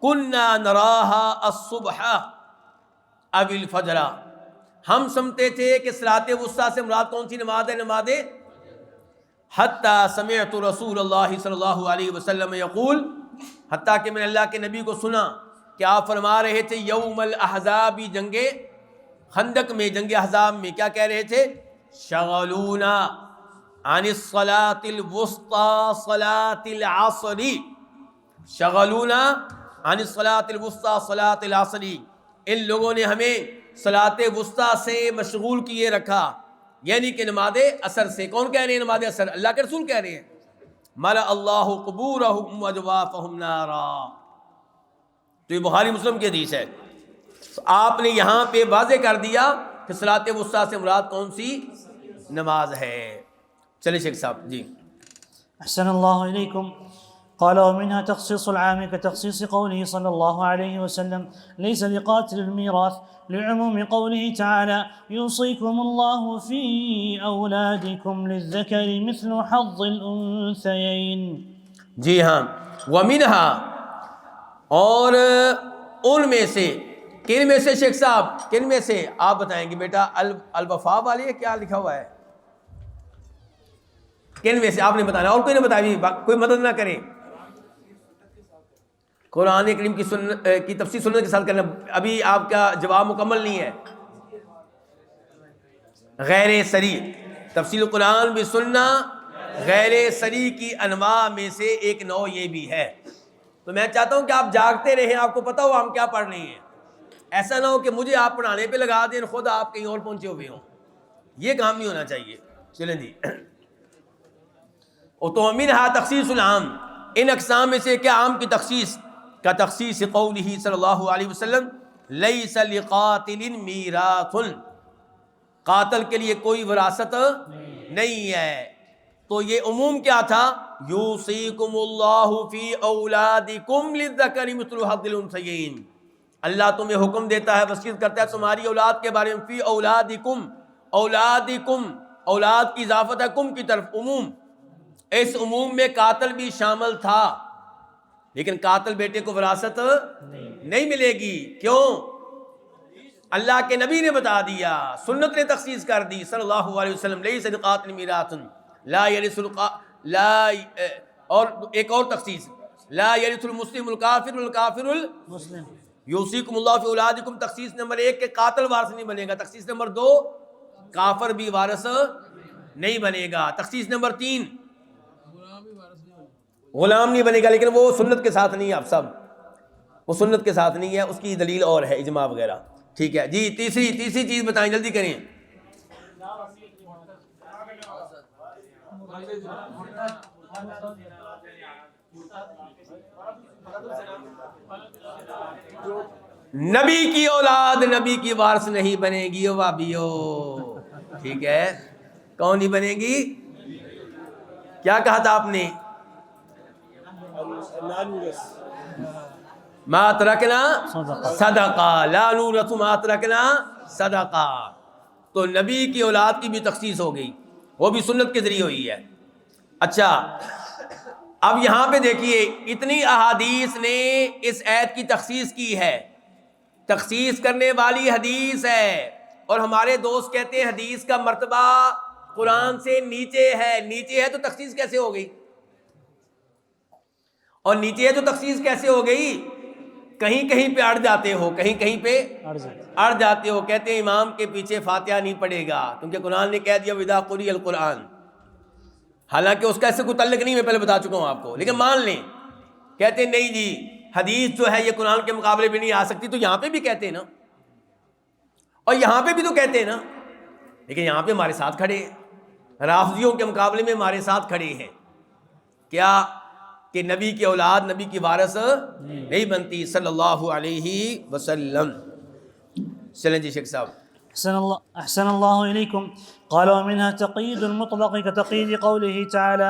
کننا نراها الصبح او الفجر، ہم سمجھتے تھے کہ صلاۃ وسطی سے مراد کون سی نماز ہے؟ نماز حتی سمعت رسول اللہ صلی اللہ علیہ وسلم یقول، حتیٰ کہ میں نے اللہ کے نبی کو سنا کہ آپ فرما رہے تھے یوم الاحزاب، جنگ خندق میں، جنگ احزاب میں، کیا کہہ رہے تھے؟ شغلونا عن الصلاۃ الوسطی صلاۃ العصر، شغلونا عن الصلاۃ الوسطی صلاۃ العصر، ان لوگوں نے ہمیں صلاۃ وسطی سے مشغول کیے رکھا، یعنی کہ نماز عصر سے. کون کہہ رہے ہیں نماز عصر؟ اللہ کے رسول کہہ رہے ہیں. ملأ اللہ قبورہم واجوافہم نارا. تو یہ بخاری مسلم کی حدیث ہے. آپ نے یہاں پہ واضح کر دیا کہ صلاۃ وسطی سے مراد کون سی نماز ہے. چلے شیخ صاحب جی. أحسن الله إليكم. قال ومنها تخصيص العام كتخصيص قوله صلى الله عليه وسلم ليس لقاتل الميراث، لعموم قوله تعالى يوصيكم الله في أولادكم للذكر مثل حظ الأنثيين. جی ہاں، ومنها، اور ان میں سے، کن میں سے شیخ صاحب، کن میں سے آپ بتائیں گے بیٹا؟ الوفا والے کیا لکھا ہوا ہے؟ کن میں سے آپ نے بتانا، اور کوئی نہ بتایا، کوئی مدد نہ کرے. قرآن کریم کی تفسیر سنت کے ساتھ کرنا. ابھی آپ کا جواب مکمل نہیں ہے. غیر صریح تفسیر قرآن بھی سننا، غیر صریح کی انواع میں سے ایک نوع یہ بھی ہے. تو میں چاہتا ہوں کہ آپ جاگتے رہیں، آپ کو پتہ ہو ہم کیا پڑھ رہے ہیں. ایسا نہ ہو کہ مجھے آپ پڑھانے پہ لگا دیں، خود آپ کہیں اور پہنچے ہوئے ہوں، یہ کام نہیں ہونا چاہیے۔ چلیں جی، تو منہا تخصیص العام، ان اقسام میں سے کیا عام کی تخصیص کا تخصیص قولہ صلی اللہ علیہ وسلم لیس لقاتل میراث، قاتل کے لیے کوئی وراثت نہیں ہے۔ تو یہ عموم کیا تھا؟ یوصیکم اللہ فی اولادکم للذکر مثل حظ الانثیین، اللہ تمہیں حکم دیتا ہے، وصیت کرتا ہے تمہاری اولاد کے بارے میں، فی اولادکم، اولادکم، اولاد کی اضافت ہے کم کی طرف، عموم، اس عموم میں قاتل بھی شامل تھا، لیکن قاتل بیٹے کو وراثت نہیں ملے گی۔ کیوں؟ اللہ کے نبی نے بتا دیا، سنت نے تخصیص کر دی صلی اللہ علیہ وسلم، لیس لقاتل میراث لا یرث لا، اور ایک اور تخصیص، لا یرث المسلم الکافر والکافر مسلم۔ یوصیکم اللہ فی اولادکم، تخصیص نمبر 1 کہ قاتل وارث نہیں بنے گا، تخصیص نمبر 2 کافر بھی وارث نہیں بنے گا، تخصیص نمبر 3 غلام نہیں بنے گا، لیکن وہ سنت کے ساتھ نہیں ہے، آپ سب وہ سنت کے ساتھ نہیں ہے، اس کی دلیل اور ہے اجماع وغیرہ، ٹھیک ہے جی۔ تیسری چیز بتائیں، جلدی کریں۔ نبی کی اولاد نبی کی وارث نہیں بنے گی، او وابیو، ٹھیک ہے، کون نہیں بنے گی؟ کیا کہا تھا آپ نے؟ ما ترکنا صدقہ، لا نورث ما ترکنا صدقہ۔ تو نبی کی اولاد کی بھی تخصیص ہو گئی، وہ بھی سنت کے ذریعے ہوئی ہے۔ اچھا، اب یہاں پہ دیکھیے، اتنی احادیث نے اس آیت کی تخصیص کی ہے، تخصیص کرنے والی حدیث ہے، اور ہمارے دوست کہتے ہیں حدیث کا مرتبہ قرآن سے نیچے ہے۔ نیچے ہے تو تخصیص کیسے ہو گئی؟ اور نیچے ہے تو تخصیص کیسے ہو گئی؟ کہیں کہیں پہ اڑ جاتے ہو، کہیں کہیں پہ اڑ جاتے ہو، کہتے ہیں امام کے پیچھے فاتحہ نہیں پڑھے گا کیونکہ قرآن نے کہہ دیا وَإِذَا قُرِئَ الْقُرْآنُ، حالانکہ اس کا ایسے کوئی تعلق نہیں، میں پہلے بتا چکا ہوں آپ کو، لیکن مان لیں، کہتے ہیں نہیں جی حدیث جو ہے یہ قرآن کے مقابلے میں نہیں آ سکتی، تو یہاں پہ بھی کہتے ہیں نا، اور یہاں پہ بھی تو کہتے ہیں نا، لیکن یہاں پہ ہمارے ساتھ کھڑے ہیں، رافضیوں کے مقابلے میں ہمارے ساتھ کھڑے ہیں، کیا کہ نبی کی اولاد نبی کی وارث نہیں بنتی صلی اللہ علیہ وسلم۔ چلیں جی شیخ صاحب۔ أحسن الله إليكم. قال ومنها تقييد المطلق كتقييد قوله تعالى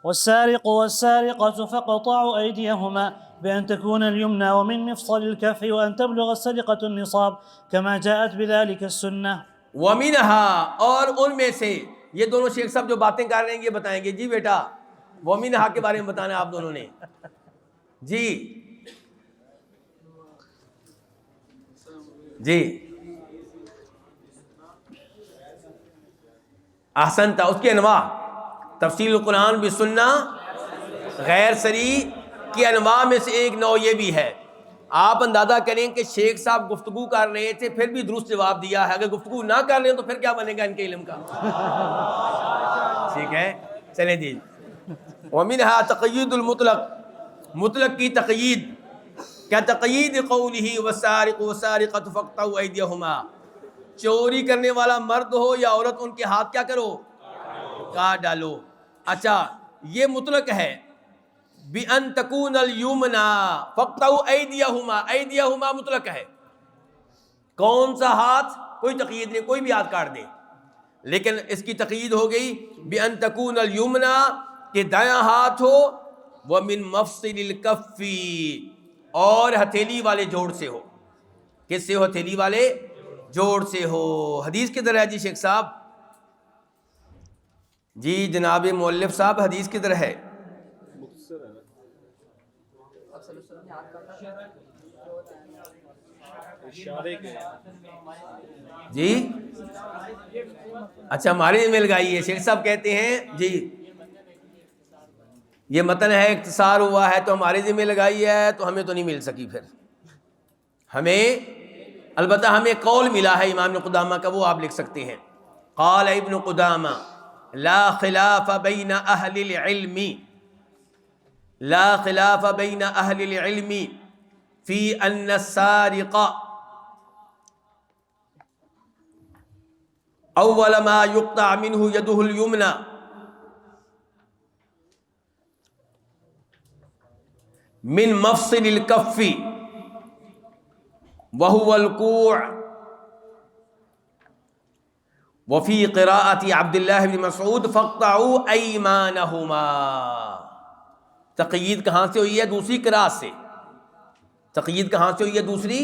والسارق والسارقة فاقطعوا أيديهما بأن تكون اليمنى ومن مفصل الكف وأن تبلغ السرقة النصاب كما جاءت بذلك السنة. ومنها، اور ان میں سے، یہ دونوں شیخ صاحب جو باتیں کر رہے ہیں یہ بتائیں گے جی بیٹا، ومنها کے بارے میں بتانا آپ دونوں نے جی جی احسن تھا۔ اس کے انواع، تفسیر القرآن بالسنہ غیر صریح کی انواع میں سے ایک نوع یہ بھی ہے۔ آپ اندازہ کریں کہ شیخ صاحب گفتگو کر رہے تھے پھر بھی درست جواب دیا ہے، اگر گفتگو نہ کر رہے ہیں تو پھر کیا بنے گا ان کے علم کا؟ ٹھیک ہے، چلیں جی۔ ومنها تقیید المطلق، مطلق کی تقیید، کیا تقیید قولہ والسارق والسارقۃ فاقطعوا ایدیہما، چوری کرنے والا مرد ہو یا عورت، ان کے ہاتھ کیا کرو؟ کاٹ ڈالو۔ اچھا، یہ مطلق ہے۔ بِأَن تَكُونَ الْيُمْنَى فَاقْطَعُوا أَيْدِيَهُمَا، أَيْدِيَهُمَا مطلق ہے، کون سا ہاتھ؟ کوئی تقیید نہیں، کوئی بھی ہاتھ کاٹ دے، لیکن اس کی تقیید ہو گئی بِأَن تَكُونَ الْيُمْنَى کہ دایاں ہاتھ ہو، وَمِن مَفْصِلِ الْكَفِّ اور ہتھیلی والے جوڑ سے ہو۔ کس سے ہو؟ ہتھیلی والے جوڑ سے ہو۔ حدیث کدھر ہے جی شیخ صاحب؟ جی جناب مؤلف صاحب، حدیث کدھر ہے؟ جی اچھا، ہمارے مل گئی ہے، شیخ صاحب کہتے ہیں جی یہ متن ہے، اختصار ہوا ہے تو ہمارے ذمہ لگائی ہے، تو ہمیں تو نہیں مل سکی پھر ہمیں، البتہ ہمیں قول ملا ہے امام ابن قدامہ کا، وہ آپ لکھ سکتے ہیں۔ قال ابن قدامہ لا خلاف بین اہل العلم، لا خلاف بین اہل العلم فی ان السارق اول ما یقطع منہ یدہ الیمنی من مفصل الکف وهو الکوع وفی قراءت عبداللہ بن مسعود فاقطعوا ایمانہما. تقیید کہاں سے ہوئی ہے؟ دوسری قراءت سے. تقیید کہاں سے ہوئی ہے؟ دوسری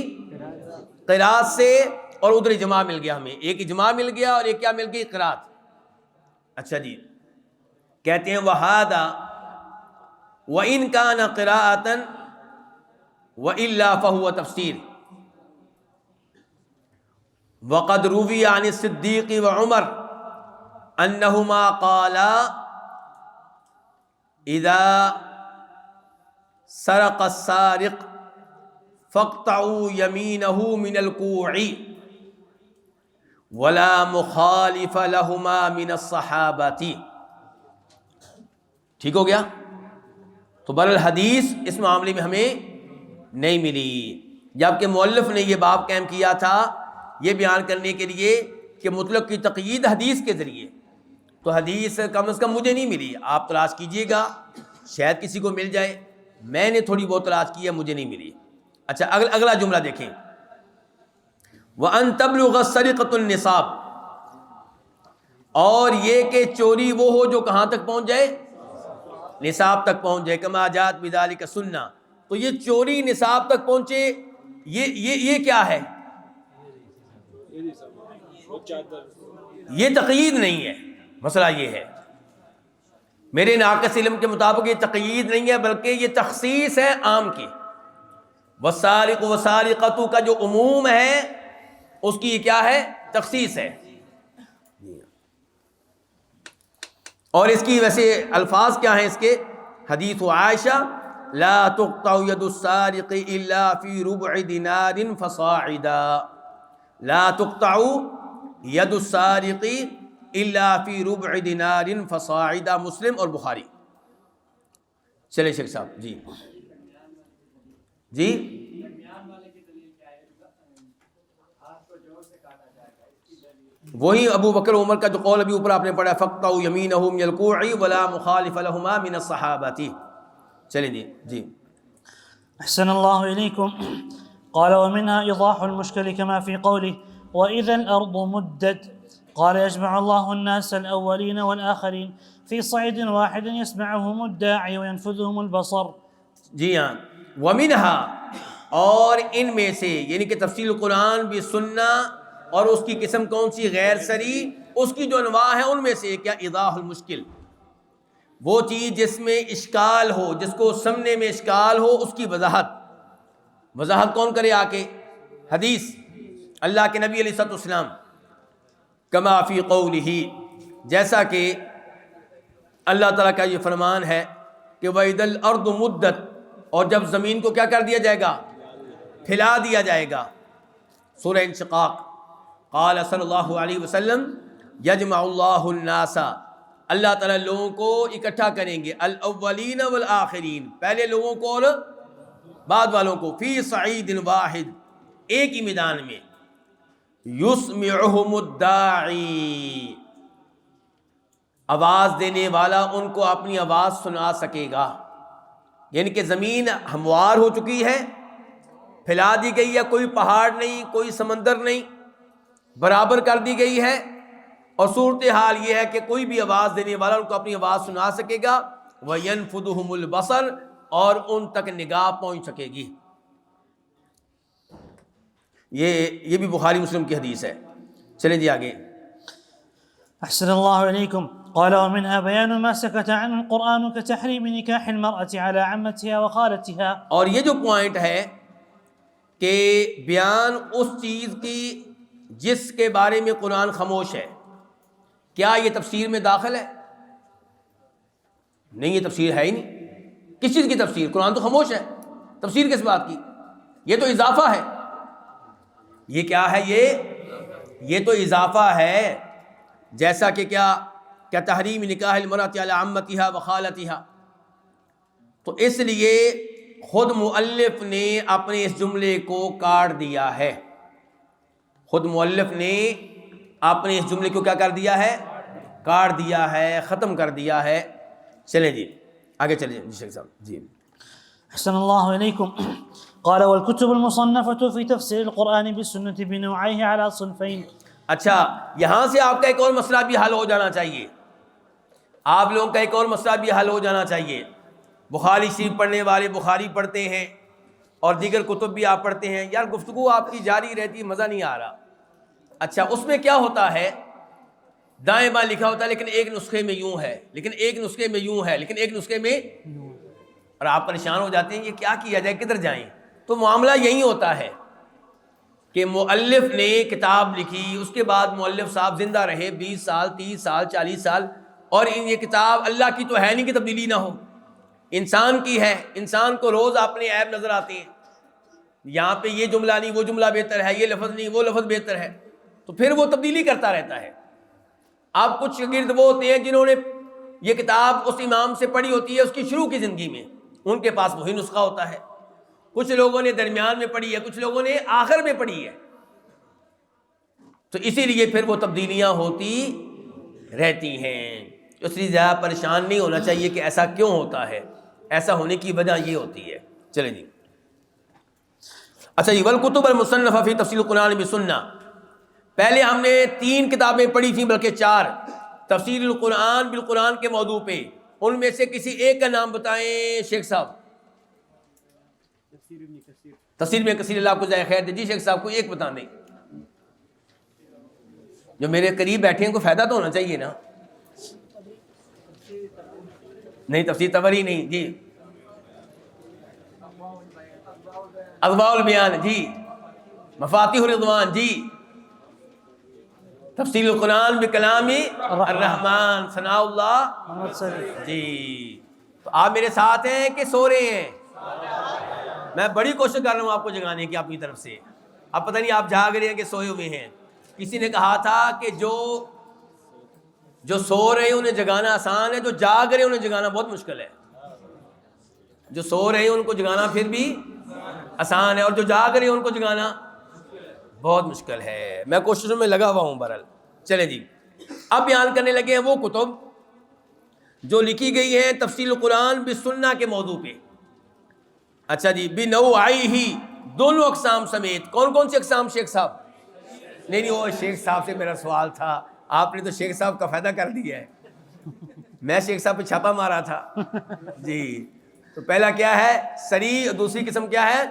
قراءت سے. اور ادھر اجماع مل گیا ہمیں، ایک اجماع مل گیا اور ایک کیا مل گئی؟ قراءت. اچھا جی، کہتے ہیں وَهَذَا وَإِنْ كَانَ قِرَاءَةً وَإِلَّا فَهُوَ تَفْسِيرٌ. وَقَدْ رُوِيَ عَنِ الصِّدِّيقِ وَعُمَرَ أَنَّهُمَا قَالَا إِذَا سَرَقَ السَّارِقُ فَاقْطَعُوا يَمِينَهُ مِنَ الْكُوعِ وَلَا مُخَالِفَ لَهُمَا مِنَ الصَّحَابَةِ. ٹھیک ہو گیا؟ تو حدیث اس معاملے میں ہمیں نہیں ملی، جبکہ مؤلف نے یہ باب قائم کیا تھا یہ بیان کرنے کے لیے کہ مطلق کی تقیید حدیث کے ذریعے. تو حدیث کم از کم مجھے نہیں ملی، آپ تلاش کیجئے گا، شاید کسی کو مل جائے. میں نے تھوڑی بہت تلاش کی ہے، مجھے نہیں ملی. اچھا اگلا جملہ دیکھیں، وَأَن تَبْلُغَ السَّرِقَةُ النِّصَابَ. اور یہ کہ چوری وہ ہو جو کہاں تک پہنچ جائے؟ نصاب تک پہنچ جائے. کما جات بذالک سنہ. تو یہ چوری نصاب تک پہنچے، یہ کیا ہے؟ یہ تقیید نہیں ہے. مسئلہ یہ ہے میرے ناقص علم کے مطابق یہ تقیید نہیں ہے، بلکہ یہ تخصیص ہے عام کی. والسارق والسارقۃ کا جو عموم ہے اس کی کیا ہے؟ تخصیص ہے. اور اس کی ویسے الفاظ کیا ہیں اس کے؟ حدیث عائشہ لا تقطع ید السارق الا فی ربع دینار فصاعدا. لا تقطع ید السارق الا فی ربع دینار فصاعدا. مسلم اور بخاری. چلے شیخ صاحب جی جی وہی ابو بکر عمر کا جو قول ابھی اوپر آپ نے پڑھا فَاقْطَعُوا يَمِينَهُ مِنَ الْكُوعِ وَلَا مُخَالِفَ لَهُمَا مِنَ الصَّحَابَةِ. چلیں جی أحسن الله إليكم. قال ومنها إيضاح المشكل كما في قوله وإذا الأرض مدت. قال يجمع الله الناس الأولين والآخرين في صعيد واحد يسمعهم الداعي وينفذهم البصر. جی ہاں، ومنها اور ان میں سے، یعنی کہ تفسیر قرآن بھی سننا اور اس کی قسم کون سی؟ غیر صریح. اس کی جو انواع ہے ان میں سے کیا؟ ایضاح المشکل، وہ چیز جس میں اشکال ہو، جس کو سمجھنے میں اشکال ہو، اس کی وضاحت. وضاحت کون کرے آ کے؟ حدیث، اللہ کے نبی علیہ الصلوۃ والسلام. کما فی قولہ، جیسا کہ اللہ تعالیٰ کا یہ فرمان ہے کہ وَإِذَا الْأَرْضُ مُدَّتْ. اور جب زمین کو کیا کر دیا جائے گا؟ پھیلا دیا جائے گا. سورہ انشقاق. قال صلی اللہ علیہ وسلم یجمع اللہ الناس. اللہ تعالیٰ لوگوں کو اکٹھا کریں گے، الاولین والآخرین، پہلے لوگوں کو اور بعد والوں کو، فی صعید واحد، ایک ہی میدان میں. یسمعہم الداعی، آواز دینے والا ان کو اپنی آواز سنا سکے گا. یعنی کہ زمین ہموار ہو چکی ہے، پھیلا دی گئی ہے، کوئی پہاڑ نہیں، کوئی سمندر نہیں، برابر کر دی گئی ہے. اور صورتحال یہ ہے کہ کوئی بھی آواز دینے والا ان کو اپنی آواز سنا سکے گا. وَيَنْفُذُهُمُ الْبَصَرُ، اور ان تک نگاہ پہنچ سکے گی. یہ بھی بخاری مسلم کی حدیث ہے. چلیں جی آگے. أحسن الله إليكم. قال ومنها بيان ما سكت عنه القرآن كتحريم نكاح المرأة على عمتها وخالتها. اور یہ جو پوائنٹ ہے کہ بیان اس چیز کی جس کے بارے میں قرآن خاموش ہے، کیا یہ تفسیر میں داخل ہے؟ نہیں، یہ تفسیر ہے ہی نہیں. کس چیز کی تفسیر؟ قرآن تو خاموش ہے، تفسیر کس بات کی؟ یہ تو اضافہ ہے. یہ کیا ہے؟ یہ تو اضافہ ہے. جیسا کہ کیا تحریم نکاح المرأة علی عمتها و خالتها. تو اس لیے خود مؤلف نے اپنے اس جملے کو کاٹ دیا ہے. خود مؤلف نے اپنے اس جملے کو کیا کر دیا ہے؟ کاٹ دیا ہے، ختم کر دیا ہے. چلیں جی آگے چلیں جی شیخ صاحب. جی أحسن الله إليكم. قال والكتب المصنفة في تفسير القرآن بالسنة بنوعيه على صنفين. اچھا، یہاں سے آپ کا ایک اور مسئلہ بھی حل ہو جانا چاہیے. آپ لوگوں کا ایک اور مسئلہ بھی حل ہو جانا چاہیے. بخاری شریف پڑھنے والے بخاری پڑھتے ہیں اور دیگر کتب بھی آپ پڑھتے ہیں. یار گفتگو آپ کی جاری رہتی، مزہ نہیں آ رہا. اچھا، اس میں کیا ہوتا ہے؟ دائیں بائیں لکھا ہوتا ہے لیکن ایک نسخے میں یوں ہے، لیکن ایک نسخے میں یوں ہے، لیکن ایک نسخے میں، اور آپ پریشان ہو جاتے ہیں یہ کیا کیا جائے، کدھر جائیں. تو معاملہ یہی ہوتا ہے کہ مؤلف نے کتاب لکھی، اس کے بعد مؤلف صاحب زندہ رہے 20 سال 30 سال 40 سال، اور یہ کتاب اللہ کی تو ہے نہیں کہ تبدیلی نہ ہو، انسان کی ہے. انسان کو روز اپنے عیب نظر آتے ہیں. یہاں پہ یہ جملہ نہیں وہ جملہ بہتر ہے، یہ لفظ نہیں وہ لفظ بہتر ہے، تو پھر وہ تبدیلی کرتا رہتا ہے. اب کچھ شاگرد وہ ہوتے ہیں جنہوں نے یہ کتاب اس امام سے پڑھی ہوتی ہے اس کی شروع کی زندگی میں، ان کے پاس وہی نسخہ ہوتا ہے. کچھ لوگوں نے درمیان میں پڑھی ہے، کچھ لوگوں نے آخر میں پڑھی ہے. تو اسی لیے پھر وہ تبدیلیاں ہوتی رہتی ہیں. اس لیے زیادہ پریشان نہیں ہونا چاہیے کہ ایسا کیوں ہوتا ہے. ایسا ہونے کی وجہ یہ ہوتی ہے. چلیں جی. اچھا جی، والکتب المصنفہ فی تفسیر القرآن بالسنہ. پہلے ہم نے 3 کتابیں پڑھی تھیں، بلکہ 4. تفسیر القرآن بالقرآن کے موضوع پہ. ان میں سے کسی ایک کا نام بتائیں شیخ صاحب. تفسیر میں کثیر، اللہ کو جزائے خیر دے. جی شیخ صاحب کوئی ایک بتا دیں. جو میرے قریب بیٹھے ہیں کو فائدہ تو ہونا چاہیے نا. نہیں تفسیر طبری نہیں. جی اضواء البیان. جی مفاتیح الرضوان. جی تفسیر القرآن بکلام الرحمن ثناء اللہ محمد سلیم. جی تو آپ میرے ساتھ ہیں کہ سو رہے ہیں؟ میں بڑی کوشش کر رہا ہوں آپ کو جگانے کی اپنی طرف سے. اب پتہ نہیں آپ جاگ رہے ہیں کہ سوئے ہوئے ہیں. کسی نے کہا تھا کہ جو سو رہے ہیں انہیں جگانا آسان ہے، جو جاگ رہے ہیں انہیں جگانا بہت مشکل ہے. جو سو رہے ہیں ان کو جگانا پھر بھی آسان ہے، اور جو جاگ رہے ہیں ان کو جگانا بہت مشکل ہے. میں کوششوں میں لگا ہوا ہوں بہرحال. چلیں جی، اب بیان کرنے لگے ہیں وہ کتب جو لکھی گئی ہیں تفسیر القرآن بالسنہ کے موضوع پہ. اچھا جی، بنوعیہ، دونوں اقسام سمیت. کون کون سی اقسام شیخ صاحب؟ نہیں وہ شیخ صاحب سے میرا سوال تھا، آپ نے تو شیخ صاحب کا فائدہ کر دیا ہے. میں شیخ صاحب پہ چھاپا مارا تھا. جی تو پہلا کیا ہے؟ سری، اور دوسری قسم کیا ہے؟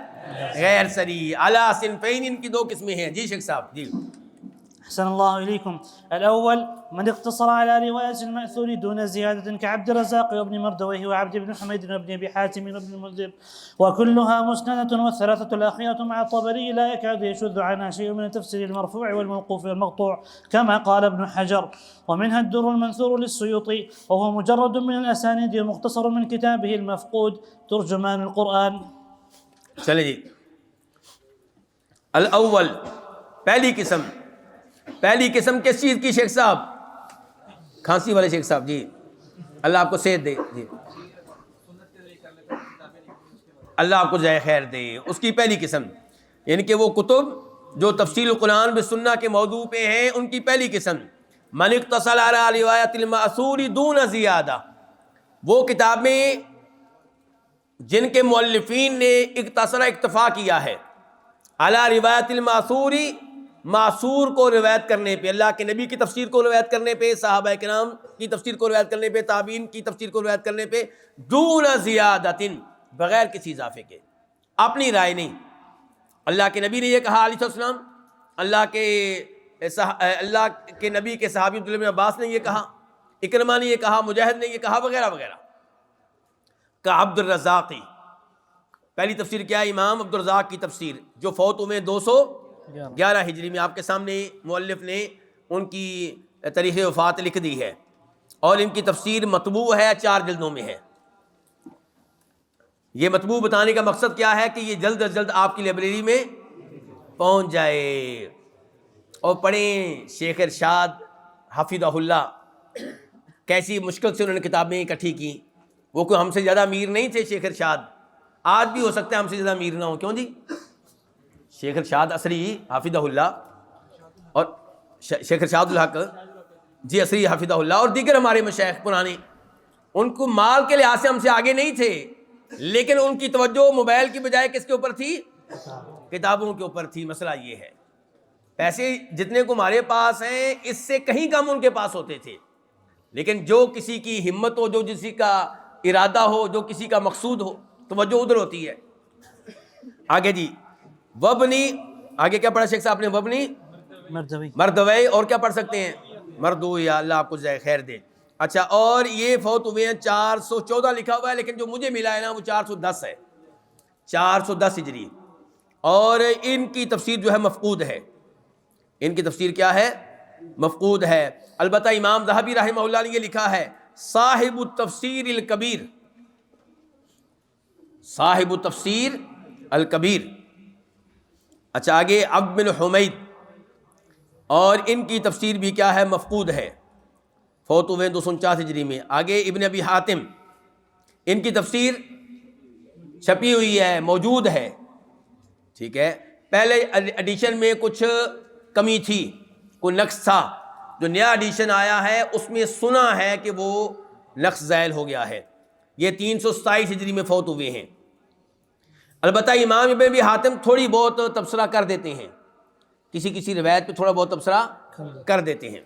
غیر سری. علی صنفین، ان کی 2 قسمیں ہیں. جی شیخ صاحب. جی أحسن الله إليكم. الأول من اقتصر على رواية المأثور دون زيادة كعبد الرزاق وابن مردويه وعبد بن حميد وابن أبي حاتم وابن المنذر، وكلها مسندة، والثلاثة الأخيرة مع الطبري لا يكاد يشذ عنها شيء من التفسير المرفوع والموقوف والمقطوع كما قال ابن حجر. ومنها الدر المنثور للسيوطي، وهو مجرد من الأسانيد ومختصر من كتابه المفقود ترجمان القرآن. چلیں جی. الاول، پہلی قسم کس چیز کی شیخ صاحب؟ کھانسی والے شیخ صاحب. جی اللہ آپ کو صحت دے. جی اللہ آپ کو جزائے خیر دے. اس کی پہلی قسم یعنی کہ وہ کتب جو تفسیر القرآن بالسنہ کے موضوع پہ ہیں، ان کی پہلی قسم من اقتصر علی روایت المأثور دون زیادہ، وہ کتابیں جن کے مؤلفین نے اکتفا کیا ہے علی روایت المأثور، معصور کو روایت کرنے پہ، اللہ کے نبی کی تفسیر کو روایت کرنے پہ، صحابہ کرام کی تفسیر کو روایت کرنے پہ، تابعین کی تفسیر کو روایت کرنے پہ، دون زیادت، بغیر کسی اضافے کے، اپنی رائے نہیں. اللہ کے نبی نے یہ کہا علیہ السلام، اللہ کے نبی کے صحابی عبداللہ بن عباس نے یہ کہا، اکرمہ نے یہ کہا، مجاہد نے یہ کہا، وغیرہ وغیرہ. کا عبد الرزاقی، پہلی تفسیر کیا ہے؟ امام عبد الرزاق کی تفسیر، جو فوت ہوئے 211 ہجری میں. آپ کے سامنے مؤلف نے ان کی تاریخ وفات لکھ دی ہے، اور ان کی تفسیر مطبوع ہے، 4 جلدوں میں ہے. یہ مطبوع بتانے کا مقصد کیا ہے کہ یہ جلد از جلد آپ کی لائبریری میں پہنچ جائے. اور پڑھیں شیخ ارشاد حفظہ اللہ، کیسی مشکل سے انہوں نے کتابیں اکٹھی کی. وہ کوئی ہم سے زیادہ امیر نہیں تھے شیخ ارشاد. آج بھی ہو سکتا ہے ہم سے زیادہ امیر نہ ہوں. کیوں جی؟ شیخ ارشاد عصری حافظہ اللہ اور شیخ ارشاد الحق جی عصری حافظہ اللہ اور دیگر ہمارے مشائخ پرانے، ان کو مال کے لحاظ سے ہم سے آگے نہیں تھے، لیکن ان کی توجہ موبائل کی بجائے کس کے اوپر تھی؟ کتابوں کے اوپر تھی. مسئلہ یہ ہے پیسے جتنے کو ہمارے پاس ہیں اس سے کہیں کم ان کے پاس ہوتے تھے، لیکن جو کسی کی ہمت ہو، جو کسی کا ارادہ ہو، جو کسی کا مقصود ہو، توجہ ادھر ہوتی ہے. آگے جی وبنی، آگے کیا پڑھا شیخ صاحب نے؟ وبنی مردوی، اور کیا پڑھ سکتے ہیں؟ مردو، یا اللہ آپ کو جزائے خیر دے. اچھا، اور یہ فوت ہوئے ہیں 414 لکھا ہوا ہے، لیکن جو مجھے ملا ہے نا وہ 410 ہے، 410 ہجری. اور ان کی تفسیر جو ہے مفقود ہے. ان کی تفسیر کیا ہے؟ مفقود ہے. البتہ امام ذہبی رحمہ اللہ نے یہ لکھا ہے صاحب التفسیر الکبیر، صاحب التفسیر الکبیر. اچھا آگے عبد بن حمید، اور ان کی تفسیر بھی کیا ہے؟ مفقود ہے، فوت ہوئے 249 ہجری میں. آگے ابن ابی حاتم، ان کی تفسیر چھپی ہوئی ہے، موجود ہے، ٹھیک ہے. پہلے ایڈیشن میں کچھ کمی تھی، کوئی نقص تھا، جو نیا ایڈیشن آیا ہے اس میں سنا ہے کہ وہ نقص زائل ہو گیا ہے. یہ 327 ہجری میں فوت ہوئے ہیں. البتہ امام ابن ابی حاتم تھوڑی بہت تبصرہ کر دیتے ہیں، کسی کسی روایت پہ تھوڑا بہت تبصرہ کر دیتے ہیں.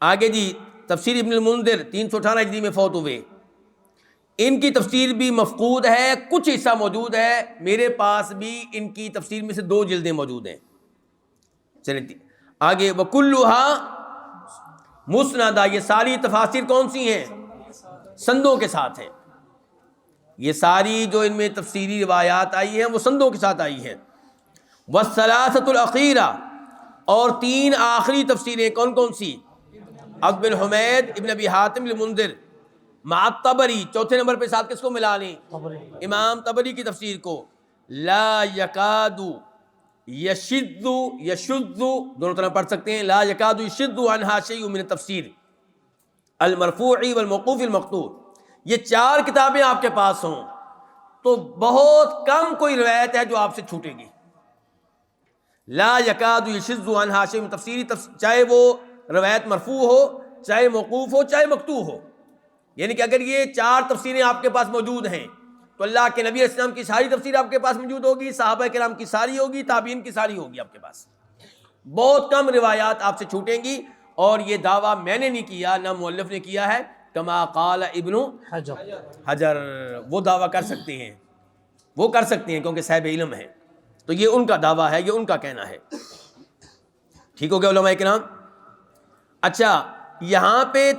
آگے جی تفسیر ابن المنذر 318 ہجری میں فوت ہوئے. ان کی تفسیر بھی مفقود ہے، کچھ حصہ موجود ہے، میرے پاس بھی ان کی تفسیر میں سے 2 جلدیں موجود ہیں. چلیں آگے وَكُلُّهَا مُسْنَدَةٌ، یہ ساری تفاسیر کون سی ہیں؟ سندوں کے ساتھ ہیں. یہ ساری جو ان میں تفسیری روایات آئی ہیں وہ سندوں کے ساتھ آئی ہیں. وَالثَّلَاثَةُ الْأَخِيرَةُ، اور 3 آخری تفسیریں کون کون سی؟ عبد بن حمید، ابن ابی حاتم المنذر، مع الطبری، چوتھے نمبر پہ ساتھ کس کو ملا لیں؟ امام طبری کی تفسیر کو. لا یکاد یشذ، یشذ دونوں طرح پڑھ سکتے ہیں، لا یکاد یشذ عنہا شیء من التفسیر المرفوع والموقوف المقطوع. یہ 4 کتابیں آپ کے پاس ہوں تو بہت کم کوئی روایت ہے جو آپ سے چھوٹے گی. لا یکاد یشذ عنہا شیء من تفسیر، چاہے وہ روایت مرفوع ہو، چاہے موقوف ہو، چاہے مقطوع ہو. یعنی کہ اگر یہ 4 تفسیریں آپ کے پاس موجود ہیں تو اللہ کے نبی علیہ السلام کی ساری تفسیر آپ کے پاس موجود ہوگی، صحابہ کرام کی ساری ہوگی، تابعین کی ساری ہوگی آپ کے پاس. بہت کم روایات آپ سے چھوٹیں گی. اور یہ دعویٰ میں نے نہیں کیا، نہ مؤلف نے کیا ہے، کما قال ابن حجر. وہ دعویٰ کر سکتے ہیں، وہ کر سکتے ہیں کیونکہ صاحب علم ہیں. تو یہ ان کا دعویٰ ہے، یہ ان کا کہنا ہے. ٹھیک ہو گیا علماء کرام؟ اچھا یہاں پہ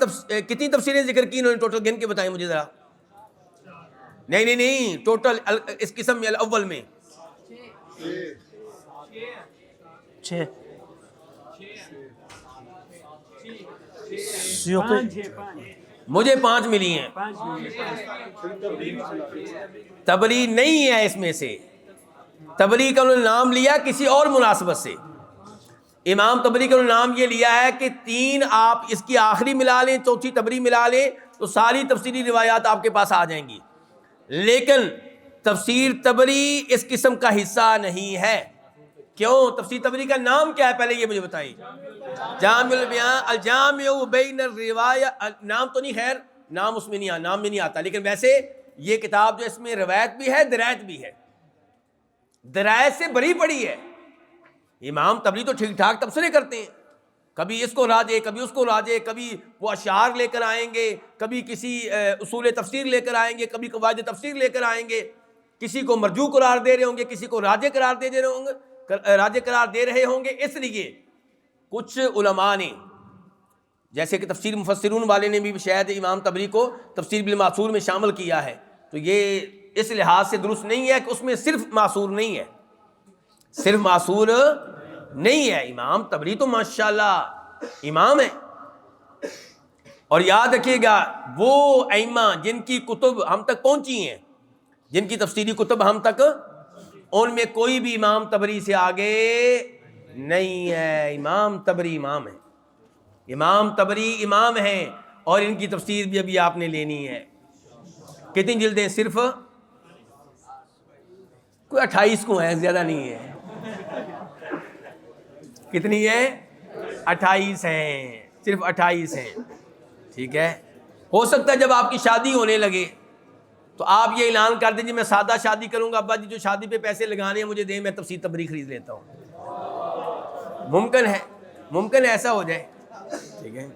کتنی تفسیریں ذکر کی انہوں نے ٹوٹل؟ گن کے بتائیں مجھے ذرا. نہیں ٹوٹل اس قسم میں الاول میں 6. مجھے 5 ملی ہیں. تبری نہیں ہے اس میں سے، تبری کا انہوں نے نام لیا کسی اور مناسبت سے. امام تبری کا نام یہ لیا ہے کہ 3 آپ اس کی آخری ملا لیں، چوتھی تبری ملا لیں تو ساری تفسیری روایات آپ کے پاس آ جائیں گی. لیکن تفسیر تبری اس قسم کا حصہ نہیں ہے. کیوں؟ تفسیر تبری کا نام کیا ہے پہلے یہ مجھے بتائیں. جامع البیان، الجامع بین الروایہ، نام تو نہیں، خیر نام اس میں نہیں، نام میں نہیں آتا، لیکن ویسے یہ کتاب جو اس میں روایت بھی ہے، درایت بھی ہے، درایت سے بری پڑی ہے. امام تبری تو ٹھیک ٹھاک تبصرے کرتے ہیں، کبھی اس کو راجے، کبھی اس کو راجے، کبھی وہ اشعار لے کر آئیں گے، کبھی کسی اصول تفسیر لے کر آئیں گے، کبھی قواعد تفسیر لے کر آئیں گے. کسی کو مرجو قرار دے رہے ہوں گے، کسی کو راجے قرار دے رہے ہوں گے، راجے قرار دے رہے ہوں گے. اس لیے کچھ علماء نے، جیسے کہ تفسیر مفسرون والے نے بھی شاید امام تبری کو تفسیر بالمعصور میں شامل کیا ہے، تو یہ اس لحاظ سے درست نہیں ہے کہ اس میں صرف معصور نہیں ہے، صرف معصور نہیں ہے. امام تبری تو ماشاءاللہ امام ہے. اور یاد رکھیے گا وہ ائمہ جن کی کتب ہم تک پہنچی ہیں، جن کی تفسیری کتب ہم تک، ان میں کوئی بھی امام تبری سے آگے نہیں ہے. امام تبری امام ہے، امام تبری امام ہیں. اور ان کی تفسیر بھی ابھی آپ نے لینی ہے. کتنی جلدیں؟ صرف کوئی 28 کو ہیں، زیادہ نہیں ہے. کتنی ہے؟ 28 ہیں، صرف 28 ہیں. ٹھیک ہے. ہو سکتا ہے جب آپ کی شادی ہونے لگے تو آپ یہ اعلان کر دیں جی میں سادہ شادی کروں گا، ابا جی جو شادی پہ پیسے لگانے ہیں مجھے دیں، میں تفسیر تبری خرید لیتا ہوں. ممکن ہے، ممکن ہے ایسا ہو جائے. ٹھیک ہے.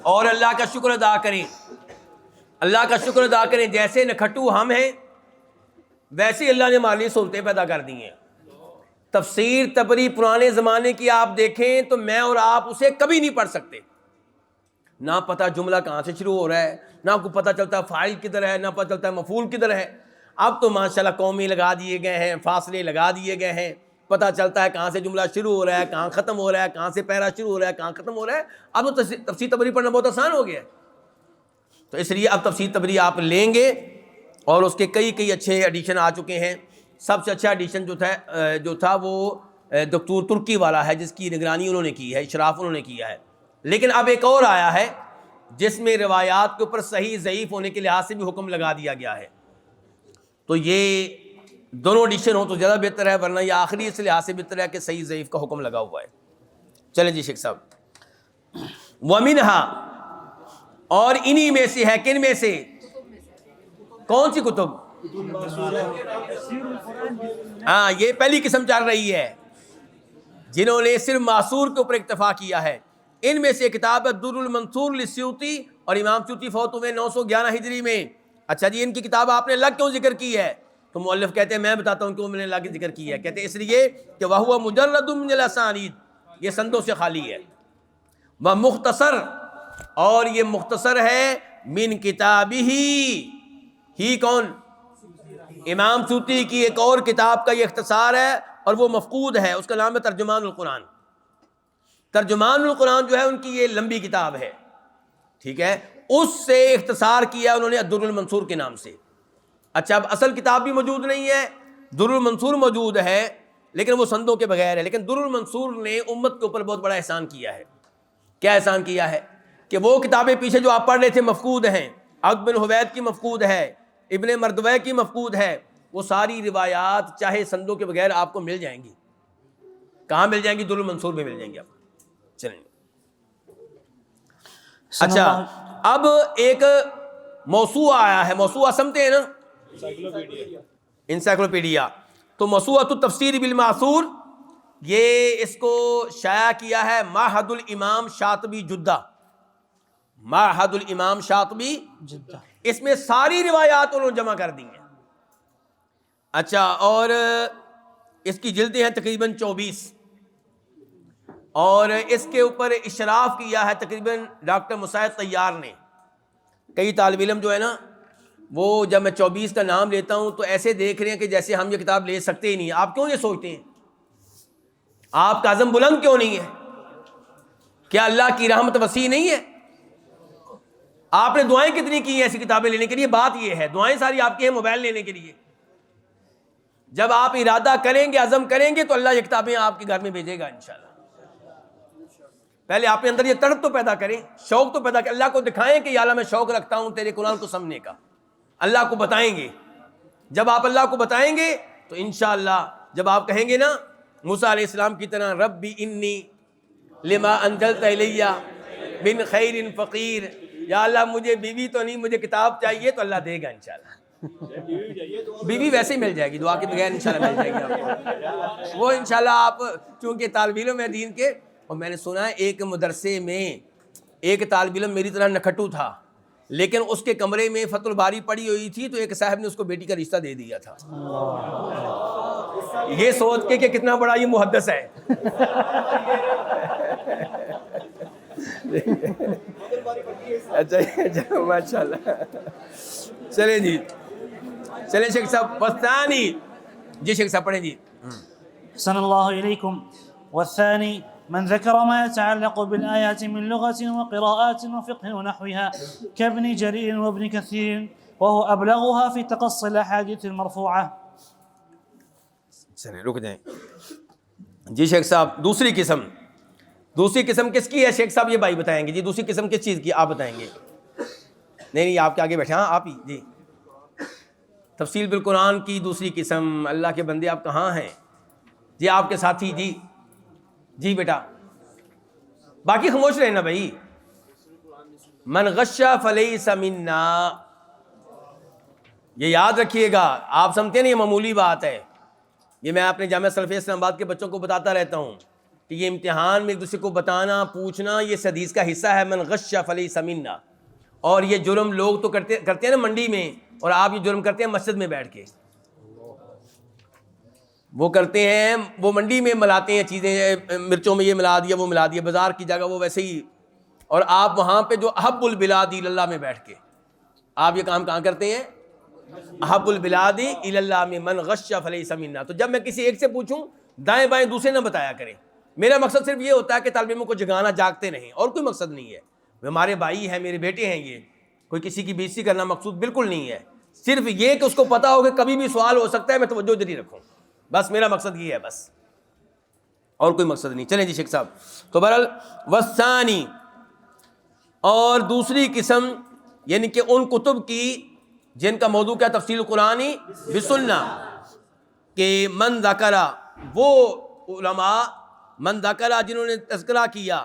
اور اللہ کا شکر ادا کریں، اللہ کا شکر ادا کریں. جیسے نکھٹو ہم ہیں ویسے اللہ نے ہمارے لیے سہولتیں پیدا کر دی ہیں. تفسیر تبری پرانے زمانے کی آپ دیکھیں تو میں اور آپ اسے کبھی نہیں پڑھ سکتے. نہ پتہ جملہ کہاں سے شروع ہو رہا ہے، نہ کو پتہ چلتا فاعل کدھر ہے، نہ پتہ چلتا ہے مفعول کدھر ہے. اب تو ماشاءاللہ قومی لگا دیے گئے ہیں، فاصلے لگا دیے گئے ہیں، پتہ چلتا ہے کہاں سے جملہ شروع ہو رہا ہے، کہاں ختم ہو رہا ہے، کہاں سے پیرا شروع ہو رہا ہے، کہاں ختم ہو رہا ہے. اب تو تفسیر تبری پڑھنا بہت آسان ہو گیا ہے. تو اس لیے اب تفسیر تبری آپ لیں گے اور اس کے کئی اچھے ایڈیشن آ چکے ہیں. سب سے اچھا ایڈیشن جو تھا وہ دکتور ترکی والا ہے، جس کی نگرانی انہوں نے کی ہے، اشراف انہوں نے کیا ہے. لیکن اب ایک اور آیا ہے جس میں روایات کے اوپر صحیح ضعیف ہونے کے لحاظ سے بھی حکم لگا دیا گیا ہے. تو یہ دونوں ایڈیشن ہو تو زیادہ بہتر ہے، ورنہ یہ آخری اس لحاظ سے بہتر ہے کہ صحیح ضعیف کا حکم لگا ہوا ہے. چلیں جی شیخ صاحب. وَمِنْهَا، اور انہی میں سے ہے. کن میں سے؟ کون سی کتب؟ ہاں یہ پہلی قسم چل رہی ہے جنہوں نے صرف معصور کے اوپر اکتفا کیا ہے. ان میں سے کتاب الدر المنصور للسیوطی، اور امام سیوطی فوت ہوئے 911 ہجری میں. اچھا جی ان کی کتاب آپ نے الگ کیوں ذکر کی ہے؟ تو مؤلف کہتے ہیں میں بتاتا ہوں کیوں میں نے الگ ذکر کی ہے. کہتے ہیں اس لیے کہ وَهُوَ مُجَرَّدٌ مِنَ الْأَسَانِيدِ، یہ سندوں سے خالی ہے. وَمُخْتَصَر، اور یہ مختصر ہے من کتابہ، ہی کون؟ امام سیوطی کی ایک اور کتاب کا یہ اختصار ہے اور وہ مفقود ہے، اس کا نام ہے ترجمان القرآن. ترجمان القرآن جو ہے ان کی یہ لمبی کتاب ہے. ٹھیک ہے. اس سے اختصار کیا انہوں نے الدر المنصور کے نام سے. اچھا اب اصل کتاب بھی موجود نہیں ہے، در المنصور موجود ہے لیکن وہ سندوں کے بغیر ہے. لیکن در المنصور نے امت کے اوپر بہت بڑا احسان کیا ہے. کیا احسان کیا ہے؟ کہ وہ کتابیں پیچھے جو آپ پڑھ رہے تھے مفقود ہیں. عقب بن حوید کی مفقود ہے، ابن مردویہ کی مفقود ہے. وہ ساری روایات چاہے سندوں کے بغیر آپ کو مل جائیں گی. کہاں مل جائیں گی؟ در المنصور میں مل جائیں گی آپ کو. چلیں. اچھا اب ایک موسوعہ آیا ہے. موسوعہ سمجھتے ہیں نا؟ انسائکلوپیڈیا. تو موسوعۃ التفسیر بالمعثور، یہ اس کو شائع کیا ہے معہد الامام شاطبی جدہ. معہد الامام شاطبی جدہ. اس میں ساری روایات انہوں نے جمع کر دی ہیں. اچھا اور اس کی جلدیں ہیں تقریباً 24، اور اس کے اوپر اشراف کیا ہے تقریباً ڈاکٹر مساعد طیار نے. کئی طالب علم جو ہے نا وہ جب میں 24 کا نام لیتا ہوں تو ایسے دیکھ رہے ہیں کہ جیسے ہم یہ کتاب لے سکتے ہی نہیں. آپ کیوں یہ سوچتے ہیں؟ آپ کا عزم بلند کیوں نہیں ہے؟ کیا اللہ کی رحمت وسیع نہیں ہے؟ آپ نے دعائیں کتنی کی ہیں ایسی کتابیں لینے کے لیے؟ بات یہ ہے دعائیں ساری آپ کی ہیں موبائل لینے کے لیے. جب آپ ارادہ کریں گے، عزم کریں گے تو اللہ یہ کتابیں آپ کے گھر میں بھیجے گا انشاءاللہ. پہلے آپ کے اندر یہ طرف تو پیدا کریں، شوق تو پیدا کریں. اللہ کو دکھائیں کہ یا اللہ میں شوق رکھتا ہوں تیرے قرآن کو سمجھنے کا. اللہ کو بتائیں گے. جب آپ اللہ کو بتائیں گے تو انشاءاللہ جب آپ کہیں گے نا موسیٰ علیہ السلام کی طرح ربی انی لما انزلت الی من خیر فقیر، یا اللہ مجھے بیوی تو نہیں مجھے کتاب چاہیے، تو اللہ دے گا انشاءاللہ. بیوی ویسے ہی مل جائے گی، دعا کے بغیر انشاءاللہ مل جائے گی آپ کو. وہ انشاءاللہ آپ چونکہ طالب علم ہے دین کے. اور میں نے سنا ہے ایک مدرسے میں ایک طالب علم میری طرح نکھٹو تھا، لیکن اس کے کمرے میں فتح الباری پڑی ہوئی تھی تو ایک صاحب نے اس کو بیٹی کا رشتہ دے دیا تھا. یہ سوچ کے کہ کتنا بڑا یہ محدث ہے. اچھا ماشاء اللہ. چلیں جی چلیں شیخ صاحب وثانی. جی شیخ صاحب پڑھیں جی. أحسن الله إليكم. والثاني من ذكر ما يتعلق بالآيات من لغة وقراءات وفقه ونحوها كابن جرير وابن كثير وهو أبلغها في تقصي الأحاديث المرفوعة. چلیں رک جائیں. جی شیخ صاحب دوسری قسم کس کی ہے شیخ صاحب؟ یہ بھائی بتائیں گے. جی دوسری قسم کس چیز کی آپ بتائیں گے؟ نہیں آپ کے آگے بیٹھے. ہاں آپ ہی جی. تفصیل بالقرآن کی دوسری قسم. اللہ کے بندے آپ کہاں ہیں جی؟ آپ کے ساتھی جی. جی بیٹا باقی خاموش رہنا بھائی. من غش فلیس منا. یہ یاد رکھیے گا. آپ سمجھتے نہیں یہ معمولی بات ہے. یہ میں اپنے جامعہ سلفیہ اسلام آباد کے بچوں کو بتاتا رہتا ہوں کہ یہ امتحان میں ایک دوسرے کو بتانا پوچھنا یہ حدیث کا حصہ ہے. من غش فلیس منا. اور یہ جرم لوگ تو کرتے ہیں نا منڈی میں, اور آپ یہ جرم کرتے ہیں مسجد میں بیٹھ کے. وہ کرتے ہیں, وہ منڈی میں ملاتے ہیں چیزیں, مرچوں میں یہ ملا دیا وہ ملا دیا, بازار کی جگہ وہ ویسے ہی. اور آپ وہاں پہ جو احب البلاد اللہ میں بیٹھ کے آپ یہ کام کہاں کرتے ہیں؟ احب البلاد اللہ میں. من غش فلیس منا. تو جب میں کسی ایک سے پوچھوں دائیں بائیں دوسرے نہ بتایا کریں. میرا مقصد صرف یہ ہوتا ہے کہ طالب علموں کو جگانا, جاگتے رہیں, اور کوئی مقصد نہیں ہے. ہمارے بھائی ہیں, میرے بیٹے ہیں, یہ کوئی کسی کی بےعزتی کرنا مقصود بالکل نہیں ہے. صرف یہ کہ اس کو پتا ہو کہ کبھی بھی سوال ہو سکتا ہے, میں توجہ جاری رکھوں. بس میرا مقصد یہ ہے, بس اور کوئی مقصد نہیں. چلیں جی شیخ صاحب. تو بہرحال والثانی, اور دوسری قسم یعنی کہ ان کتب کی جن کا موضوع کیا تفسیر قرآنی بسنہ, کہ من ذکرہ, وہ علماء من ذکرہ جنہوں نے تذکرہ کیا,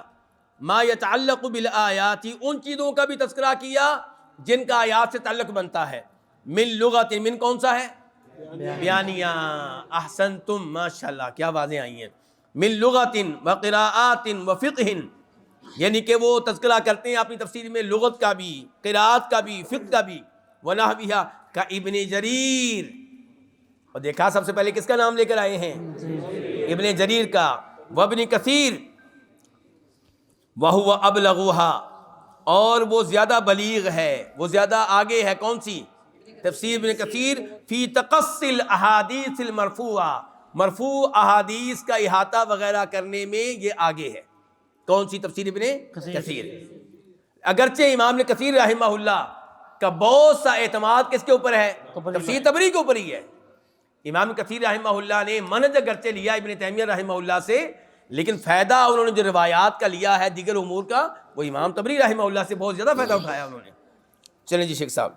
ما یتعلق بالآیات, ان چیزوں کا بھی تذکرہ کیا جن کا آیات سے تعلق بنتا ہے. من لغت, من کون سا ہے؟ بیانیہ. احسنتم, ماشاءاللہ کیا باتیں آئی ہیں. من لغت و قراءات و فقہ, یعنی کہ وہ تذکرہ کرتے ہیں اپنی تفسیر میں لغت کا بھی, قراءت کا بھی, فقہ کا بھی. ونحوہا کا ابن جریر, اور دیکھا سب سے پہلے کس کا نام لے کر آئے ہیں؟ ابن جریر کا. وابن کثیر وہو ابلغھا, اور وہ زیادہ بلیغ ہے, وہ زیادہ آگے ہے. کون سی تفسیر ابن کثیر؟ فی تقصی الاحادیث المرفوعہ, مرفوع احادیث کا احاطہ وغیرہ کرنے میں یہ آگے ہے. کون سی تفسیر ابن کثیر؟ اگرچہ امام ابن کثیر رحمہ اللہ کا بہت سا اعتماد کس کے اوپر ہے؟ تفسیر طبری کے اوپر ہی ہے. امام کثیر رحمہ اللہ نے منہج اگرچہ لیا ابن تیمیہ رحمہ اللہ سے, لیکن فائدہ انہوں نے جو روایات کا لیا ہے دیگر امور کا, وہ امام طبری رحمہ اللہ سے بہت زیادہ فائدہ اٹھایا انہوں نے. چلیں جی شیخ صاحب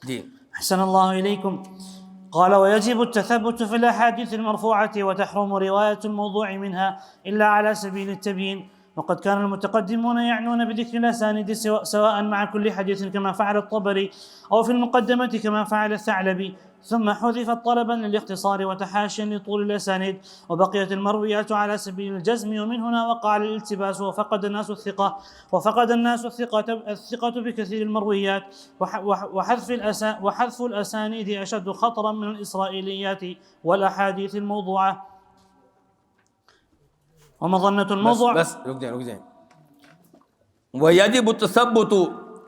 جی. أحسن الله إليكم. قال ويجب التثبت في الأحاديث المرفوعة وتحرم رواية الموضوع منها إلا على سبيل التبيين. وقد كان المتقدمون يعنون بذكر الأسانيد سواء مع كل حديث كما فعل الطبري أو في المقدمة كما فعل الثعلبي, ثم حذفت طلبا للاختصار وتحاشيا لطول الأسانيد, وبقيت المرويات على سبيل الجزم, ومن هنا وقع الالتباس وفقد الناس الثقة بكثير المرويات, وحذف الأسانيد أشد خطرا من الإسرائيليات والأحاديث الموضوعة. ومظنة الموضوع بس رک جائیں. وَيَجِبُ التَّثَبُّتُ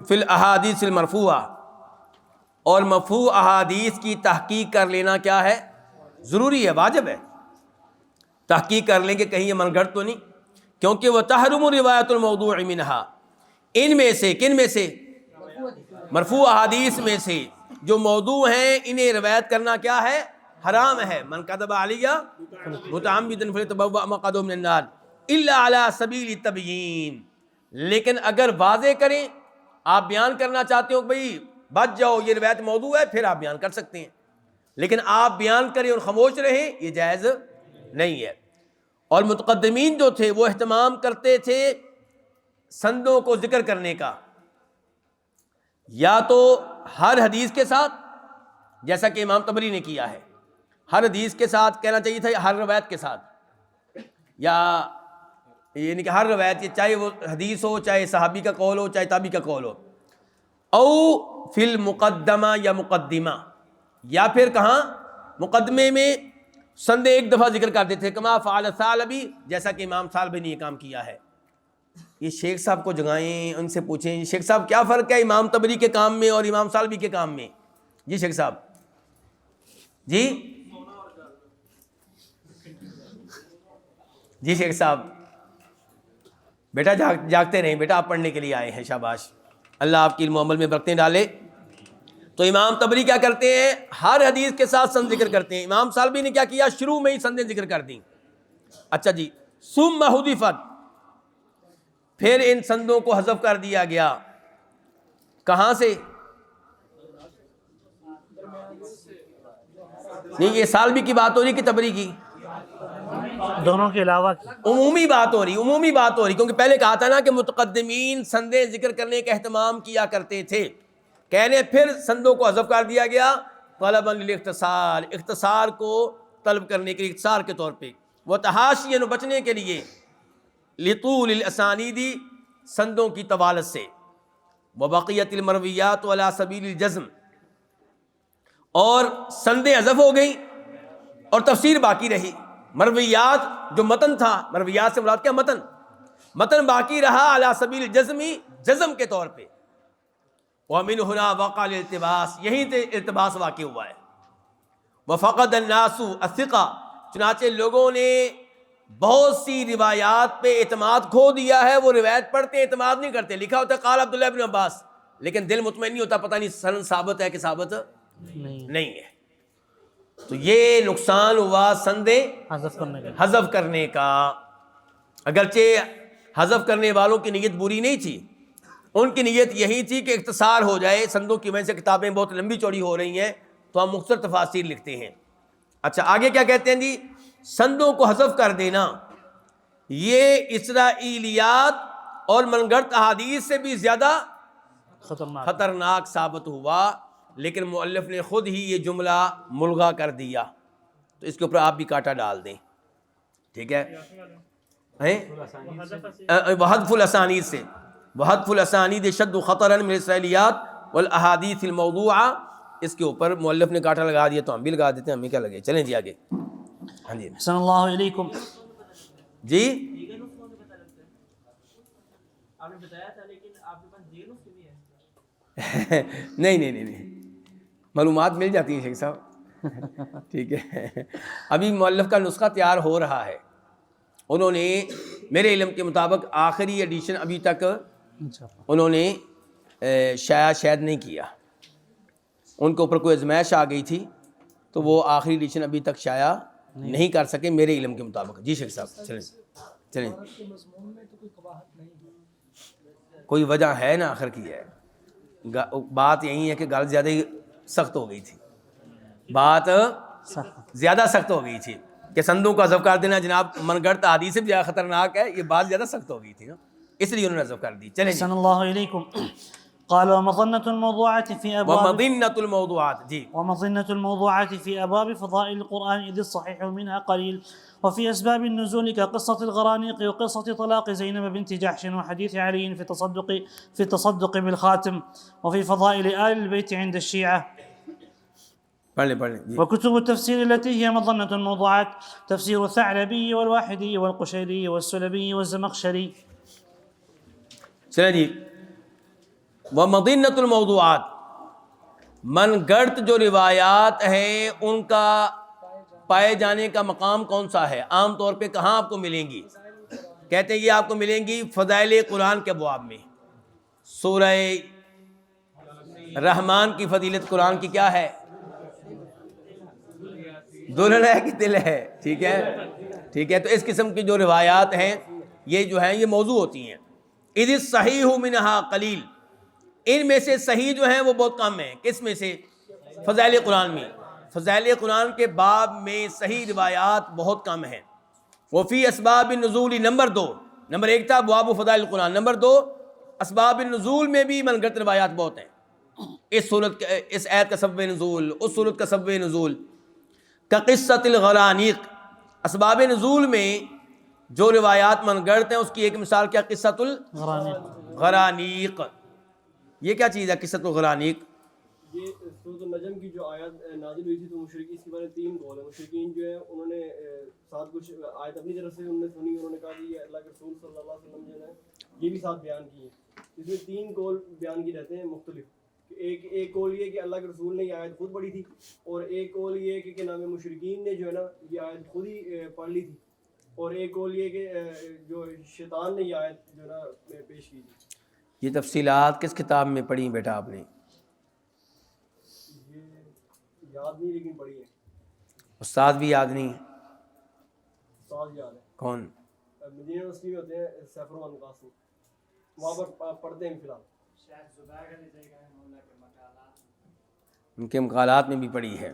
فِي الْأَحَادِيثِ الْمَرْفُوعَةِ, اور مرفوع احادیث کی تحقیق کر لینا کیا ہے؟ ضروری ہے, واجب ہے. تحقیق کر لیں کہ کہیں یہ من گھڑت تو نہیں, کیونکہ وہ تحرم روایت الموضوع منہا, ان میں سے کن میں سے؟ مرفوع احادیث میں سے جو موضوع ہیں انہیں روایت کرنا کیا ہے؟ حرام ہے. من کذب علی متعمدا فلیتبوأ مقعدہ من النار الا علی سبیل التبیین. لیکن اگر واضح کریں, آپ بیان کرنا چاہتے ہو بھئی بچ جاؤ یہ روایت موضوع ہے, پھر آپ بیان کر سکتے ہیں, لیکن آپ بیان کریں اور خاموش رہیں یہ جائز نہیں ہے. اور متقدمین جو تھے وہ اہتمام کرتے تھے سندوں کو ذکر کرنے کا, یا تو ہر حدیث کے ساتھ جیسا کہ امام طبری نے کیا ہے, ہر حدیث کے ساتھ کہنا چاہیے تھا, ہر روایت کے ساتھ, یا یعنی کہ ہر روایت, چاہے وہ حدیث ہو, چاہے صحابی کا قول ہو, چاہے تابعی کا قول ہو, او فی المقدمہ یا مقدمہ, یا پھر کہاں مقدمے میں سند ایک دفعہ ذکر کرتے تھے, کما فعل ثعلبی, جیسا کہ امام ثعلبی نے یہ کام کیا ہے. یہ شیخ صاحب کو جگائیں, ان سے پوچھیں شیخ صاحب کیا فرق ہے امام طبری کے کام میں اور امام ثعلبی کے کام میں؟ جی شیخ صاحب جی. جی شیخ صاحب بیٹا جاگتے رہیں بیٹا, آپ پڑھنے کے لیے آئے ہیں, شاباش, اللہ آپ کی علم و عمل میں برکتیں ڈالے. تو امام طبری کیا کرتے ہیں؟ ہر حدیث کے ساتھ سند ذکر کرتے ہیں. امام ثعلبی نے کیا کیا؟ شروع میں ہی سندیں ذکر کر دیں. اچھا جی, ثم حذفت, پھر ان سندوں کو حذف کر دیا گیا. کہاں سے؟ نہیں یہ سالوی کی بات ہو رہی کہ تبری کی؟ دونوں کے علاوہ کی عمومی بات ہو رہی کیونکہ پہلے کہا تھا نا کہ متقدمین سندیں ذکر کرنے کا اہتمام کیا کرتے تھے، کہنے پھر سندوں کو حذف کر دیا گیا طلبا للاختصار، اختصار کو طلب کرنے کے لیے، اختصار کے طور پہ، وتحاشیاً بچنے کے لیے، لطول الاسانیدی سندوں کی طوالت سے، وبقیت المرویات علی سبیل الجزم، اور سندیں حذف ہو گئیں اور تفسیر باقی رہی، مرویات جو متن تھا، مرویات سے مراد کیا؟ متن باقی رہا علی سبیل الجزمی، جزم کے طور پہ، ومن ہنا وقع الالتباس، یہیں سے التباس واقع ہوا ہے، وفقد الناس الثقہ، چنانچہ لوگوں نے بہت سی روایات پہ اعتماد کھو دیا ہے، وہ روایت پڑھتے اعتماد نہیں کرتے، لکھا ہوتا ہے قال عبداللہ بن عباس، لیکن دل مطمئن نہیں ہوتا، پتہ نہیں سند ثابت ہے کہ ثابت نہیں ہے۔ تو یہ نقصان ہوا سندیں حذف کرنے کا، اگرچہ حذف کرنے والوں کی نیت بری نہیں تھی، ان کی نیت یہی تھی کہ اختصار ہو جائے، سندوں کی وجہ سے کتابیں بہت لمبی چوڑی ہو رہی ہیں تو ہم مختصر تفاسیر لکھتے ہیں۔ اچھا آگے کیا کہتے ہیں جی؟ سندوں کو حذف کر دینا یہ اسرائیلیات اور من گھڑت احادیث سے بھی زیادہ خطرناک ثابت ہوا، لیکن مؤلف نے خود ہی یہ جملہ ملغا کر دیا، تو اس کے اوپر آپ بھی کاٹا ڈال دیں، ٹھیک ہے؟ وحذف الاسانید سے، وحذف الاسانید شد خطرا من الاسرائیلیات والاحادیث الموضوعہ، اس کے اوپر مؤلف نے کاٹا لگا دیا تو ہم بھی لگا دیتے ہیں، ہمیں کیا لگے۔ چلیں جی آگے۔ ہاں جی احسن اللہ علیکم جی نہیں معلومات مل جاتی ہیں شیخ صاحب، ٹھیک ہے۔ ابھی مؤلف کا نسخہ تیار ہو رہا ہے، انہوں نے میرے علم کے مطابق آخری ایڈیشن ابھی تک انہوں نے شاید نہیں کیا، ان کے اوپر کوئی ازمائش آ گئی تھی تو وہ آخری ایڈیشن ابھی تک شائع نہیں کر سکے میرے علم کے مطابق۔ جی شیخ صاحب چلیں۔ کوئی وجہ ہے نا آخر کی ہے، بات یہی ہے کہ گل زیادہ ہی سخت ہو گئی تھی، بات زیادہ سخت ہو گئی تھی کہ سندوں کو حذف کر دینا جناب من گھڑت احادیث سے بھی زیادہ خطرناک ہے، یہ بات زیادہ سخت ہو گئی تھی نا، اس لیے انہوں نے حذف کر دی۔ چلیں احسن اللہ علیکم۔ قال ومظنة الموضوعات في أبواب ومظنة الموضوعات، جی ومظنة الموضوعات في أبواب فضائل القرآن إذ الصحيح منها قليل، وفي أسباب النزول كقصة الغرانيق وقصة طلاق زينب بنت جحش وحديث علي في التصدق بالخاتم، وفي فضائل آل البيت عند الشيعة، پڑھ لیں جی۔ وكتب التفسير التي هي مظنة الموضوعات تفسير الثعلبي والواحدي والقشيري والسلبي والزمخشري۔ چلیں جی، ومظنة الموضوعات، من گھڑت جو روایات ہیں ان کا پائے جانے کا مقام کون سا ہے؟ عام طور پہ کہاں آپ کو ملیں گی؟ کہتے ہیں یہ آپ کو ملیں گی فضائل قرآن کے ابواب میں۔ سورہ رحمان کی فضیلت قرآن کی کیا ہے؟ دلہن ہے کہ دل ہے، ٹھیک ہے۔ تو اس قسم کی جو روایات ہیں یہ جو ہیں یہ موضوع ہوتی ہیں۔ اذ الصحیح منہا قلیل، ان میں سے صحیح جو ہیں وہ بہت کم ہیں۔ کس میں سے؟ فضائل قرآن میں۔ فضائل قرآن کے باب میں صحیح روایات بہت کم ہیں۔ وفی اسباب النزول، نمبر ایک تھا ابواب فضائل القرآن، نمبر دو اسباب النزول میں بھی من گھڑت روایات بہت ہیں۔ اس آیت کا سبب نزول، اس صورت کا سبب نزول، کقصۃ الغرانیق، اسباب نزول میں جو روایات من گھڑت ہیں اس کی ایک مثال کیا؟ قصۃ الغرانیق۔ یہ کیا چیز ہے قصۃ الغرانیق؟ یہ سورۃ النجم کی جو آیت نازل ہوئی تھی تو مشرکین اس کے بارے میں 3 قول ہیں۔ مشرکین جو ہے انہوں نے ساتھ کچھ آیت اپنی طرف سے انہوں نے سنی، انہوں نے کہا کہ یہ اللہ کے رسول صلی اللہ علیہ وسلم جو ہے یہ بھی ساتھ بیان کی ہیں۔ اس میں 3 قول بیان کی رہتے ہیں مختلف۔ ایک قول یہ کہ اللہ کے رسول نے یہ آیت خود پڑھی تھی، اور ایک قول یہ کہ نام مشرکین نے جو ہے نا یہ آیت خود ہی پڑھ لی تھی، اور ایک قول یہ کہ جو شیطان نے یہ آیت جو ہے نا پیش کی تھی۔ یہ تفصیلات کس کتاب میں پڑھی بیٹا آپ نے؟ یاد نہیں لیکن پڑھی ہے۔ استاد بھی یاد نہیں؟ استاد یاد ہے۔ کون؟ مدینہ یونیورسٹی میں ہوتے ہیں سیف الرحمان قاسم، وہاں پر پڑھتے ہیں فی الحال۔ ان کے مقالات میں بھی پڑھی ہے۔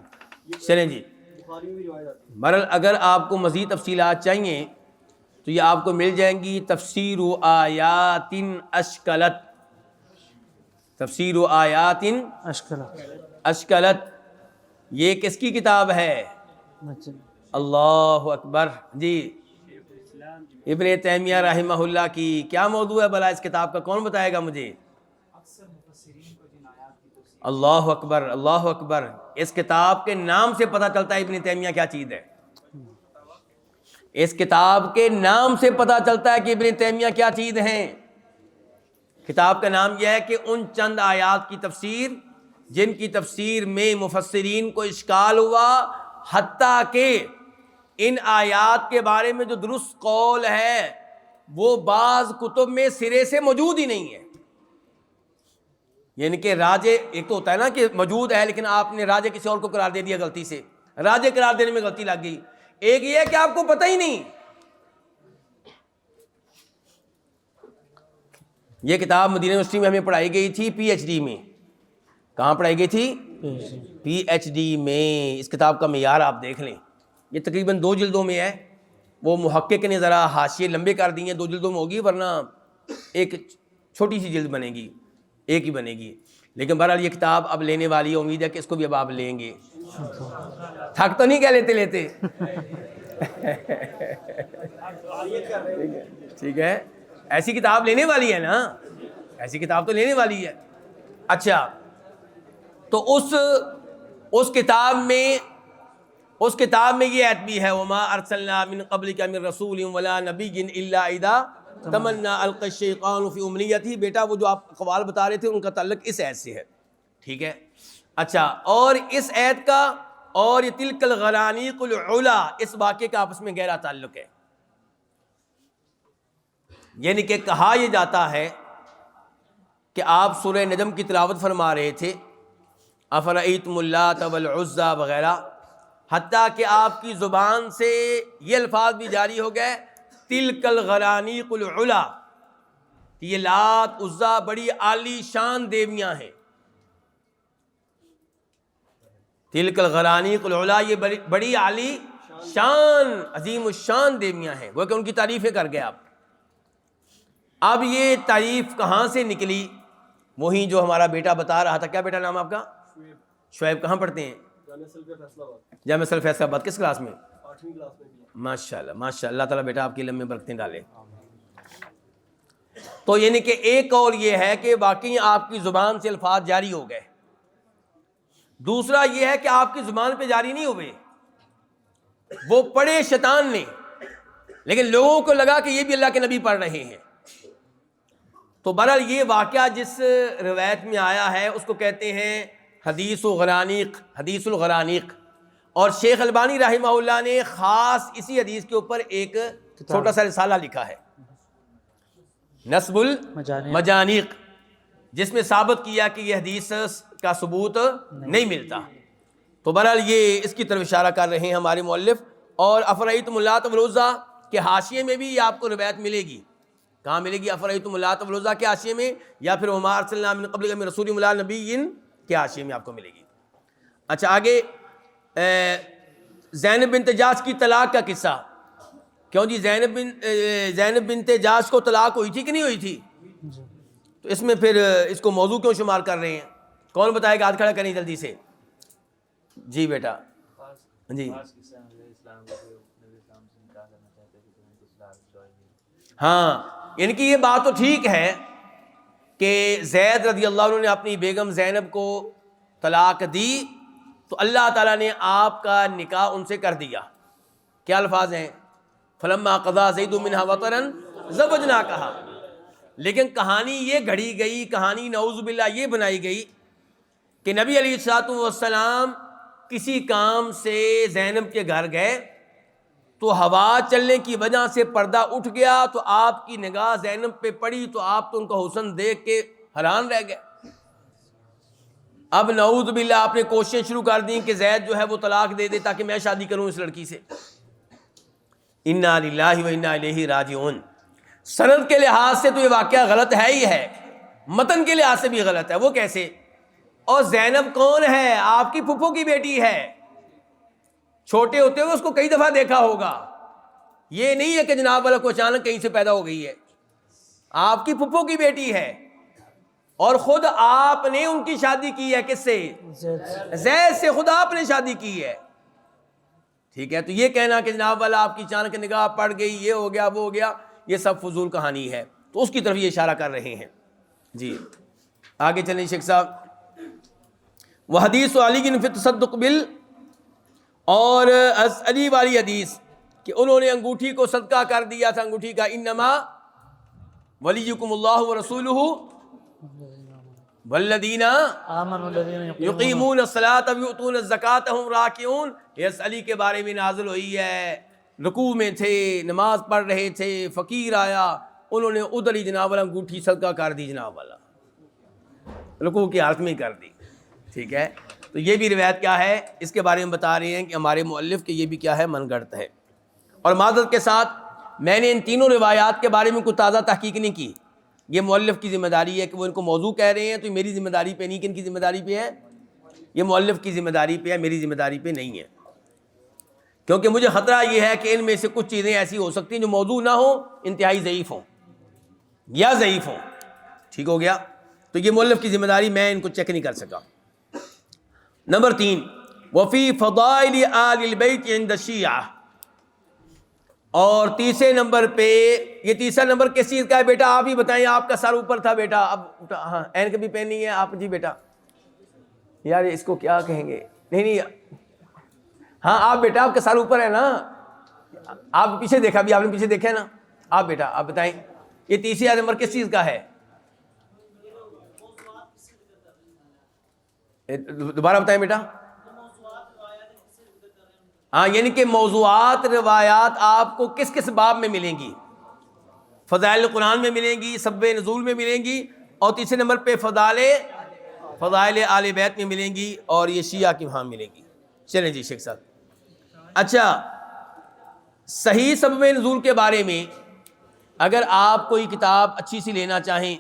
چلیں جی، بخاری میں بھی روایت آتی ہے. بہرحال اگر آپ کو مزید تفصیلات چاہیے تو یہ آپ کو مل جائیں گی تفسیر آیات اشکلت. تفسیر آیات اشکلت یہ کس کی کتاب ہے؟ اللہ اکبر جی ابن تیمیہ رحمہ اللہ کی. کیا موضوع ہے بھلا اس کتاب کا؟ کون بتائے گا مجھے؟ اللہ اکبر اللہ اکبر. اس کتاب کے نام سے پتہ چلتا ہے ابن تیمیہ کیا چیز ہے. اس کتاب کے نام سے پتہ چلتا ہے کہ ابن تیمیہ کیا چیز ہیں. کتاب کا نام یہ ہے کہ ان چند آیات کی تفسیر جن کی تفسیر میں مفسرین کو اشکال ہوا، حتیٰ کہ ان آیات کے بارے میں جو درست قول ہے وہ بعض کتب میں سرے سے موجود ہی نہیں ہے. یعنی کہ راجے ایک تو ہوتا ہے نا کہ موجود ہے لیکن آپ نے راجے کسی اور کو قرار دے دیا غلطی سے، راجے قرار دینے میں غلطی لگ گئی. ایک یہ ہے کہ آپ کو پتہ ہی نہیں. یہ کتاب مدینہ یونیورسٹی میں ہمیں پڑھائی گئی تھی پی ایچ ڈی میں. کہاں پڑھائی گئی تھی؟ پی ایچ ڈی میں. اس کتاب کا معیار آپ دیکھ لیں. یہ تقریباً 2 جلدوں میں ہے. وہ محقق نے ذرا حاشیے لمبے کر دیے، 2 جلدوں میں ہوگی ورنہ ایک چھوٹی سی جلد بنے گی، ایک ہی بنے گی. لیکن بہرحال یہ کتاب اب لینے والی ہے، امید ہے کہ اس کو بھی اب آپ لیں گے. تھک تو نہیں کیا لیتے ٹھیک ہے. ایسی کتاب لینے والی ہے نا، ایسی کتاب تو لینے والی ہے. اچھا تو اس کتاب میں یہ آیت بھی ہے وما ارسلنا من قبلک من رسول ولا نبی الا اذا تمنا القى الشیطان فی امنیتہ. بیٹا وہ جو آپ اقوال بتا رہے تھے ان کا تعلق اس آیت سے ہے. ٹھیک ہے. اچھا اور اس آیت کا اور یہ تلک الغرانیق العلا اس واقعے کا آپس میں گہرا تعلق ہے. یعنی کہ کہا یہ جاتا ہے کہ آپ سورہ نجم کی تلاوت فرما رہے تھے، افرأیتم اللات والعزی وغیرہ، حتیٰ کہ آپ کی زبان سے یہ الفاظ بھی جاری ہو گئے تلک الغرانیق العلا، کہ یہ لات عزی بڑی عالی شان دیویاں ہیں. تلک الغرانیق العلا یہ بڑی عالی شان عظیم الشان دیویاں ہیں. وہ کہ ان کی تعریفیں کر گئے آپ. اب یہ تعریف کہاں سے نکلی؟ وہی جو ہمارا بیٹا بتا رہا تھا. کیا بیٹا نام آپ کا؟ شعیب. کہاں پڑھتے ہیں؟ جامعہ سلف فیصل آباد. کس کلاس میں؟ 8ویں کلاس میں. ماشاء اللہ ماشاء اللہ. تعالیٰ بیٹا آپ کے علم میں برکتیں ڈالے. تو یعنی کہ ایک قول یہ ہے کہ واقعی آپ کی زبان سے الفاظ جاری ہو گئے. دوسرا یہ ہے کہ آپ کی زبان پہ جاری نہیں ہوئے، وہ پڑھے شیطان نے، لیکن لوگوں کو لگا کہ یہ بھی اللہ کے نبی پڑھ رہے ہیں. تو بہرحال یہ واقعہ جس روایت میں آیا ہے اس کو کہتے ہیں حدیث الغرانیق. حدیث الغرانیق. اور شیخ البانی رحمہ اللہ نے خاص اسی حدیث کے اوپر ایک چھوٹا سا رسالہ لکھا ہے، نصب المجانیق، جس میں ثابت کیا کہ یہ حدیث کا ثبوت نہیں ملتا. تو بہرحال یہ اس کی طرف اشارہ کر رہے ہیں ہمارے مؤلف. اور افرأیتم اللات والعزی کے حاشیے میں بھی یہ آپ کو روایت ملے گی. کہاں ملے گی؟ افرأیتم اللات والعزی کے حاشیے میں، یا پھر وما ارسلنا من قبلک من رسول ولا نبی کے حاشیے میں آپ کو ملے گی. اچھا آگے زینب بنت جاش کی طلاق کا قصہ. کیوں جی زینب بنت جاش کو طلاق ہوئی تھی کہ نہیں ہوئی تھی؟ تو اس میں پھر اس کو موضوع کیوں شمار کر رہے ہیں؟ کون بتائے گا؟ ہاتھ کھڑا کریں جلدی سے. جی بیٹا. جی ہاں یعنی کہ یہ بات تو ٹھیک ہے کہ زید رضی اللہ عنہ نے اپنی بیگم زینب کو طلاق دی تو اللہ تعالیٰ نے آپ کا نکاح ان سے کر دیا. کیا الفاظ ہیں؟ فلما قضا زید منہا وطرا زوجناکہا. لیکن کہانی یہ گھڑی گئی، کہانی نعوذ باللہ یہ بنائی گئی کہ نبی علیہ الصلوۃ والسلام کسی کام سے زینب کے گھر گئے تو ہوا چلنے کی وجہ سے پردہ اٹھ گیا تو آپ کی نگاہ زینب پہ پڑی تو آپ تو ان کا حسن دیکھ کے حیران رہ گئے. اب نعوذ باللہ آپ نے کوششیں شروع کر دیں کہ زید جو ہے وہ طلاق دے دے تاکہ میں شادی کروں اس لڑکی سے. انا للہ و انا الیہ راجعون. سند کے لحاظ سے تو یہ واقعہ غلط ہے ہی ہے، متن کے لحاظ سے بھی غلط ہے. وہ کیسے؟ اور زینب کون ہے؟ آپ کی پھپھو کی بیٹی ہے. چھوٹے ہوتے ہوئے اس کو کئی دفعہ دیکھا ہوگا. یہ نہیں ہے کہ جناب والا کو اچانک کہیں سے پیدا ہو گئی ہے. آپ کی پھپھو کی بیٹی ہے اور خود آپ نے ان کی شادی کی ہے. کس سے؟ زید سے. خود آپ نے شادی کی ہے. ٹھیک ہے. تو یہ کہنا کہ جناب والا آپ کی اچانک نگاہ پڑ گئی، یہ ہو گیا وہ ہو گیا، یہ سب فضول کہانی ہے. تو اس کی طرف یہ اشارہ کر رہے ہیں. جی آگے چلیں شیخ صاحب. وہ حدیث علی فی التصدق بال، اور علی والی حدیث کہ انہوں نے انگوٹھی کو صدقہ کر دیا تھا. انگوٹھی کا انما ولیکم اللہ ورسولہ والذین یقیمون الصلاۃ ویؤتون الزکاۃ ہم راکعون. یہ علی کے بارے میں نازل ہوئی ہے. رکوع میں تھے، نماز پڑھ رہے تھے، فقیر آیا، انہوں نے ادھر ہی جناب والا انگوٹھی صدقہ کر دی، جناب والا رکوع کی حالت میں کر دی. ٹھیک ہے. تو یہ بھی روایت کیا ہے اس کے بارے میں بتا رہے ہیں کہ ہمارے مؤلف کہ یہ بھی کیا ہے، من گڑت ہے. اور معذرت کے ساتھ میں نے ان تینوں روایات کے بارے میں کوئی تازہ تحقیق نہیں کی. یہ مؤلف کی ذمہ داری ہے کہ وہ ان کو موضوع کہہ رہے ہیں، تو یہ میری ذمہ داری پہ نہیں کہ ان کی ذمہ داری پہ ہے، یہ مؤلف کی ذمہ داری پہ ہے، میری ذمہ داری پہ نہیں ہے. کیونکہ مجھے خطرہ یہ ہے کہ ان میں سے کچھ چیزیں ایسی ہو سکتی ہیں جو موضوع نہ ہوں، انتہائی ضعیف ہوں یا ضعیف ہوں. ٹھیک ہو گیا. تو یہ مؤلف کی ذمہ داری، میں ان کو چیک نہیں کر سکا. نمبر 3 وفی فضائل آل البیت عند الشیعہ. اور تیسرے نمبر پہ، یہ تیسرا نمبر کس چیز کا ہے بیٹا؟ آپ ہی بتائیں. آپ کا سر اوپر تھا بیٹا، اب ہاں اینک بھی پہنی ہے آپ. جی بیٹا یار اس کو کیا کہیں گے؟ نہیں ہاں آپ بیٹا، آپ کا سر اوپر ہے نا. آپ پیچھے دیکھا بھی، آپ نے پیچھے دیکھا ہے نا. آپ بیٹا آپ بتائیں یہ تیسرا نمبر کس چیز کا ہے؟ دوبارہ بتائیں بیٹا. ہاں یعنی کہ موضوعات روایات آپ کو کس کس باب میں ملیں گی؟ فضائل قرآن میں ملیں گی، سبب نزول میں ملیں گی، اور تیسرے نمبر پہ فضائل آل بیت میں ملیں گی، اور یہ شیعہ کی وہاں ملیں گی. چلیں جی شیخ صاحب. اچھا صحیح سبب نزول کے بارے میں اگر آپ کوئی کتاب اچھی سی لینا چاہیں،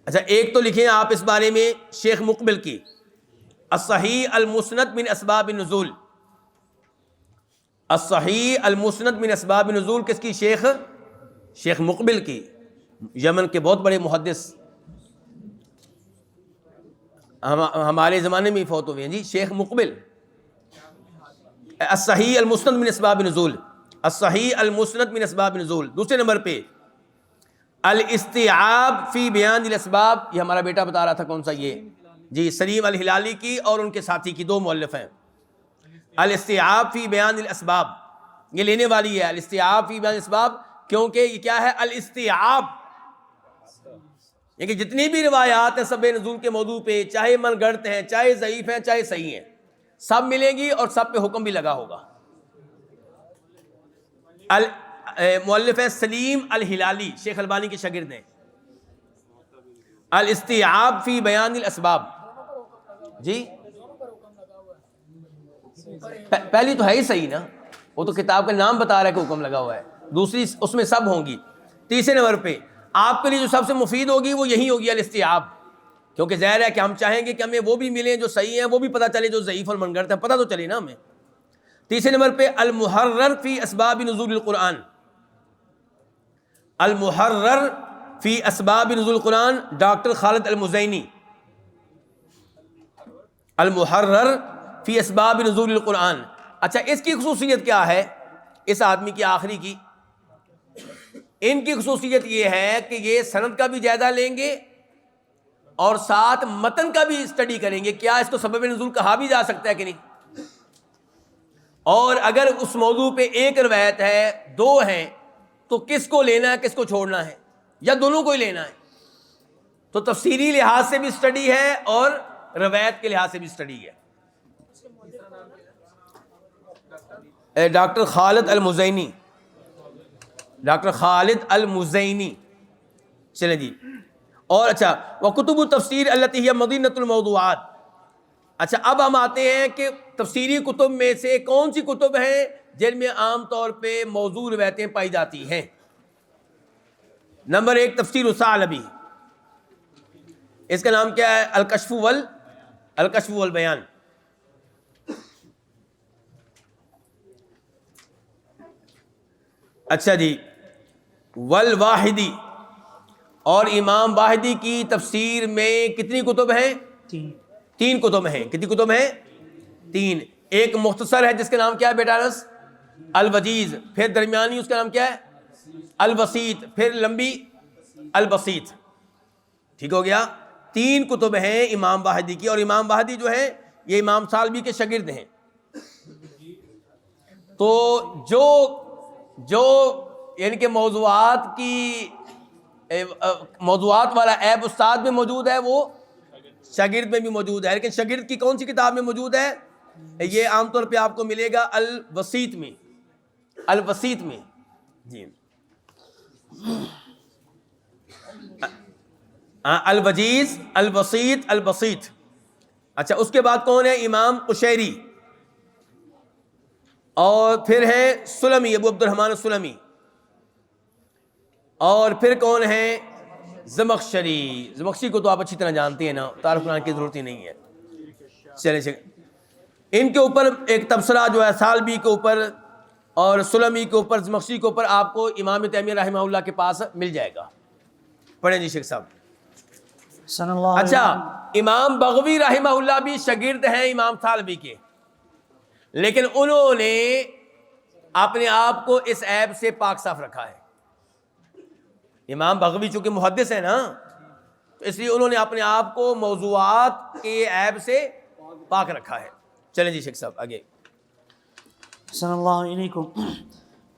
اچھا ایک تو لکھیں آپ اس بارے میں شیخ مقبل کی الصحیح المسند من اسباب النزول. الصحیح المسند من اسباب النزول کس کی؟ شیخ مقبل کی، یمن کے بہت بڑے محدث، ہمارے زمانے میں ہی فوت ہوئے ہیں جی. شیخ مقبل الصحیح المسند من اسباب النزول، الصحیح المسند من اسباب النزول. دوسرے نمبر پہ الاستیعاب فی بیان الاسباب، یہ ہمارا بیٹا بتا رہا تھا کون سا، یہ جی سلیم الہلالی کی اور ان کے ساتھی کی، 2 مؤلف ہیں. الاستیعاب فی بیان الاسباب یہ لینے والی ہے، الاستیعاب فی بیان الاسباب، کیونکہ یہ کیا ہے؟ الاستیعاب، یہ کہ جتنی بھی روایات ہیں سب نزول کے موضوع پہ، چاہے من گڑت ہیں، چاہے ضعیف ہیں، چاہے صحیح ہیں، سب ملیں گی اور سب پہ حکم بھی لگا ہوگا. مؤلف ہے سلیم الہلالی، شیخ البانی کے شاگرد ہیں. الاستیعاب فی بیان الاسباب. جی پہلی تو ہے ہی صحیح نا، وہ تو کتاب کا نام بتا رہا ہے کہ حکم لگا ہوا ہے. دوسری اس میں سب ہوں گی. تیسرے نمبر پہ آپ کے لیے جو سب سے مفید ہوگی وہ یہی ہوگی الاستیعاب، کیونکہ ظاہر ہے کہ ہم چاہیں گے کہ ہمیں وہ بھی ملیں جو صحیح ہیں، وہ بھی پتہ چلے جو ضعیف اور من گڑت ہیں، پتہ تو چلے نا ہمیں. تیسرے نمبر پہ المحرر فی اسباب نزول القرآن، المحرر فی اسباب نزول القرآن ڈاکٹر خالد المزینی. المحرر فی اسباب نزول القرآن. اچھا اس کی خصوصیت کیا ہے اس آدمی کی، آخری کی؟ ان کی خصوصیت یہ ہے کہ یہ سند کا بھی جائزہ لیں گے اور ساتھ متن کا بھی اسٹڈی کریں گے، کیا اس کو سبب نزول کہا بھی جا سکتا ہے کہ نہیں، اور اگر اس موضوع پہ ایک روایت ہے، 2 ہیں، تو کس کو لینا ہے کس کو چھوڑنا ہے، یا دونوں کو ہی لینا ہے. تو تفسیری لحاظ سے بھی اسٹڈی ہے اور روایت کے لحاظ سے بھی اسٹڈی ہے. ڈاکٹر خالد المزینی، ڈاکٹر خالد المزینی. چلیں جی. اور اچھا وکتب التفسیر التی ہی مدینۃ الموضوعات. اچھا اب ہم آتے ہیں کہ تفسیری کتب میں سے کون سی کتب ہیں جن میں عام طور پہ موضوع روایتیں پائی جاتی ہیں. نمبر 1 تفسیر الثعلبی، اس کا نام کیا ہے؟ الکشف والبیان. اچھا جی، والواحدی، اور امام واحدی کی تفسیر میں کتنی کتب ہیں؟ 3 کتب ہیں. کتنی کتب ہیں؟ 3. ایک مختصر ہے جس کا نام کیا ہے بیٹا انس؟ الوجیز. پھر درمیانی اس کا نام کیا ہے؟ الوسیط. پھر لمبی البسیط. ٹھیک ہو گیا؟ 3 کتب ہیں امام واحدی کی، اور امام واحدی جو ہے یہ امام ثعلبی کے شاگرد ہیں. تو جو یعنی کہ موضوعات والا عیب استاد میں موجود ہے وہ شاگرد میں بھی موجود ہے. لیکن شاگرد کی کون سی کتاب میں موجود ہے؟ یہ عام طور پہ آپ کو ملے گا الوسیط میں. الوسیط میں جی، الوجیز، الوسیط، البسیط. اچھا، اس کے بعد کون ہے؟ امام قشیری، اور پھر ہے سلمی، ابو عبد الرحمن السلمی، اور پھر کون ہے؟ زمخشری. زمخشری کو تو آپ اچھی طرح جانتے ہیں نا، تعارف قرآن کی ضرورت ہی نہیں ہے. چلے ان کے اوپر ایک تبصرہ جو ہے ثعلبی کے اوپر اور سلمی کے اوپر، زمخشری کے اوپر آپ کو امام تیمیہ رحمہ اللہ کے پاس مل جائے گا. پڑھیں جی شیخ صاحب. اچھا، امام بغوی رحمہ اللہ بھی شاگرد ہیں امام ثعلبی کے، لیکن انہوں نے اپنے آپ کو اس عیب سے پاک صاف رکھا ہے. امام بغوی چونکہ محدث ہے نا، تو اس لیے انہوں نے اپنے آپ کو موضوعات کے عیب سے پاک رکھا ہے. چلیں جی شیخ صاحب آگے. أحسن الله إليكم.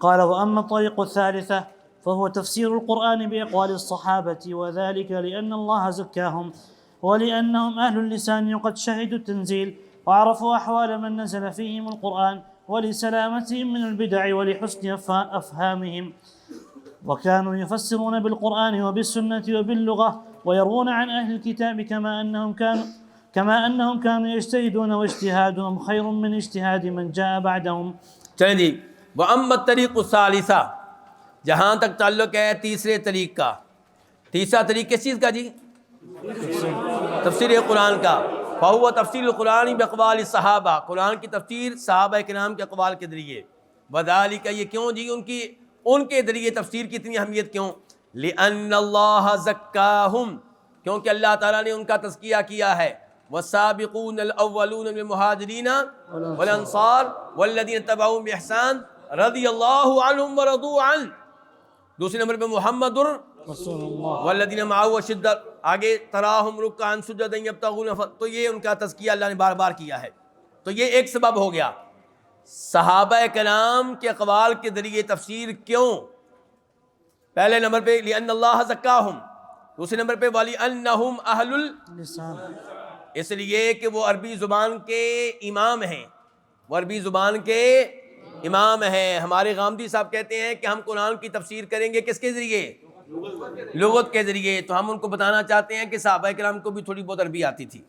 قال وأما الطريق الثالثة فهو تفسير القرآن بأقوال الصحابة، وذلك لأن الله زكاهم ولأنهم أهل اللسان وقد شهدوا التنزيل وعرفوا أحوال من نزل فيهم القرآن ولسلامتهم من البدع ولحسن أفهامهم، وكانوا يفسرون بالقرآن وبالسنة وباللغة ويروون عن أهل الكتاب كما أنهم كانوا يجتهدون واجتهادهم خير من اجتهاد من جاء بعدهم. چلیں جی، وَأَمَّا الطَّرِيقُ الثَّالِثَةُ، جہاں تک تعلق ہے تیسرے طریق کا. تیسرا طریق کس چیز کا جی؟ تفسیر قرآن کا. فَهُوَ تفسیر القرآن بِأَقْوَالِ الصحابہ، قرآن کی تفسیر صحابہ کرام کے اقوال کے ذریعے. وَذَلِكَ، یہ کیوں جی؟ ان کے ذریعے تفسیر کی اتنی اہمیت کیوں؟ لِأَنَّ اللَّهَ زَكَّاهُمْ، کیونکہ اللہ تعالیٰ نے ان کا تزکیہ کیا ہے. والسابقون الاولون من المہاجرین والانصار والذین اتبعوهم بإحسان رضی اللہ عنہم ورضوا عنہ. دوسرے نمبر پہ محمد والذین معه اشد، آگے تراہم رکعا سجدا یبتغون، تو یہ ان کا تزکیہ اللہ نے بار بار کیا ہے. تو یہ ایک سبب ہو گیا. صحابہ کرام کے اقوال کے ذریعے تفسیر کیوں؟ پہلے نمبر پہ لأن اللہ زکاہم، دوسرے نمبر پہ وَلِأَنَّهُمْ أَهْلُ اللسان، اس لیے کہ وہ عربی زبان کے امام ہیں. وہ عربی زبان کے امام ہیں. ہمارے غامدی صاحب کہتے ہیں کہ ہم قرآن کی تفسیر کریں گے کس کے ذریعے؟ لغت کے ذریعے. تو ہم ان کو بتانا چاہتے ہیں کہ صحابہ کرام کو بھی تھوڑی بہت عربی آتی تھی.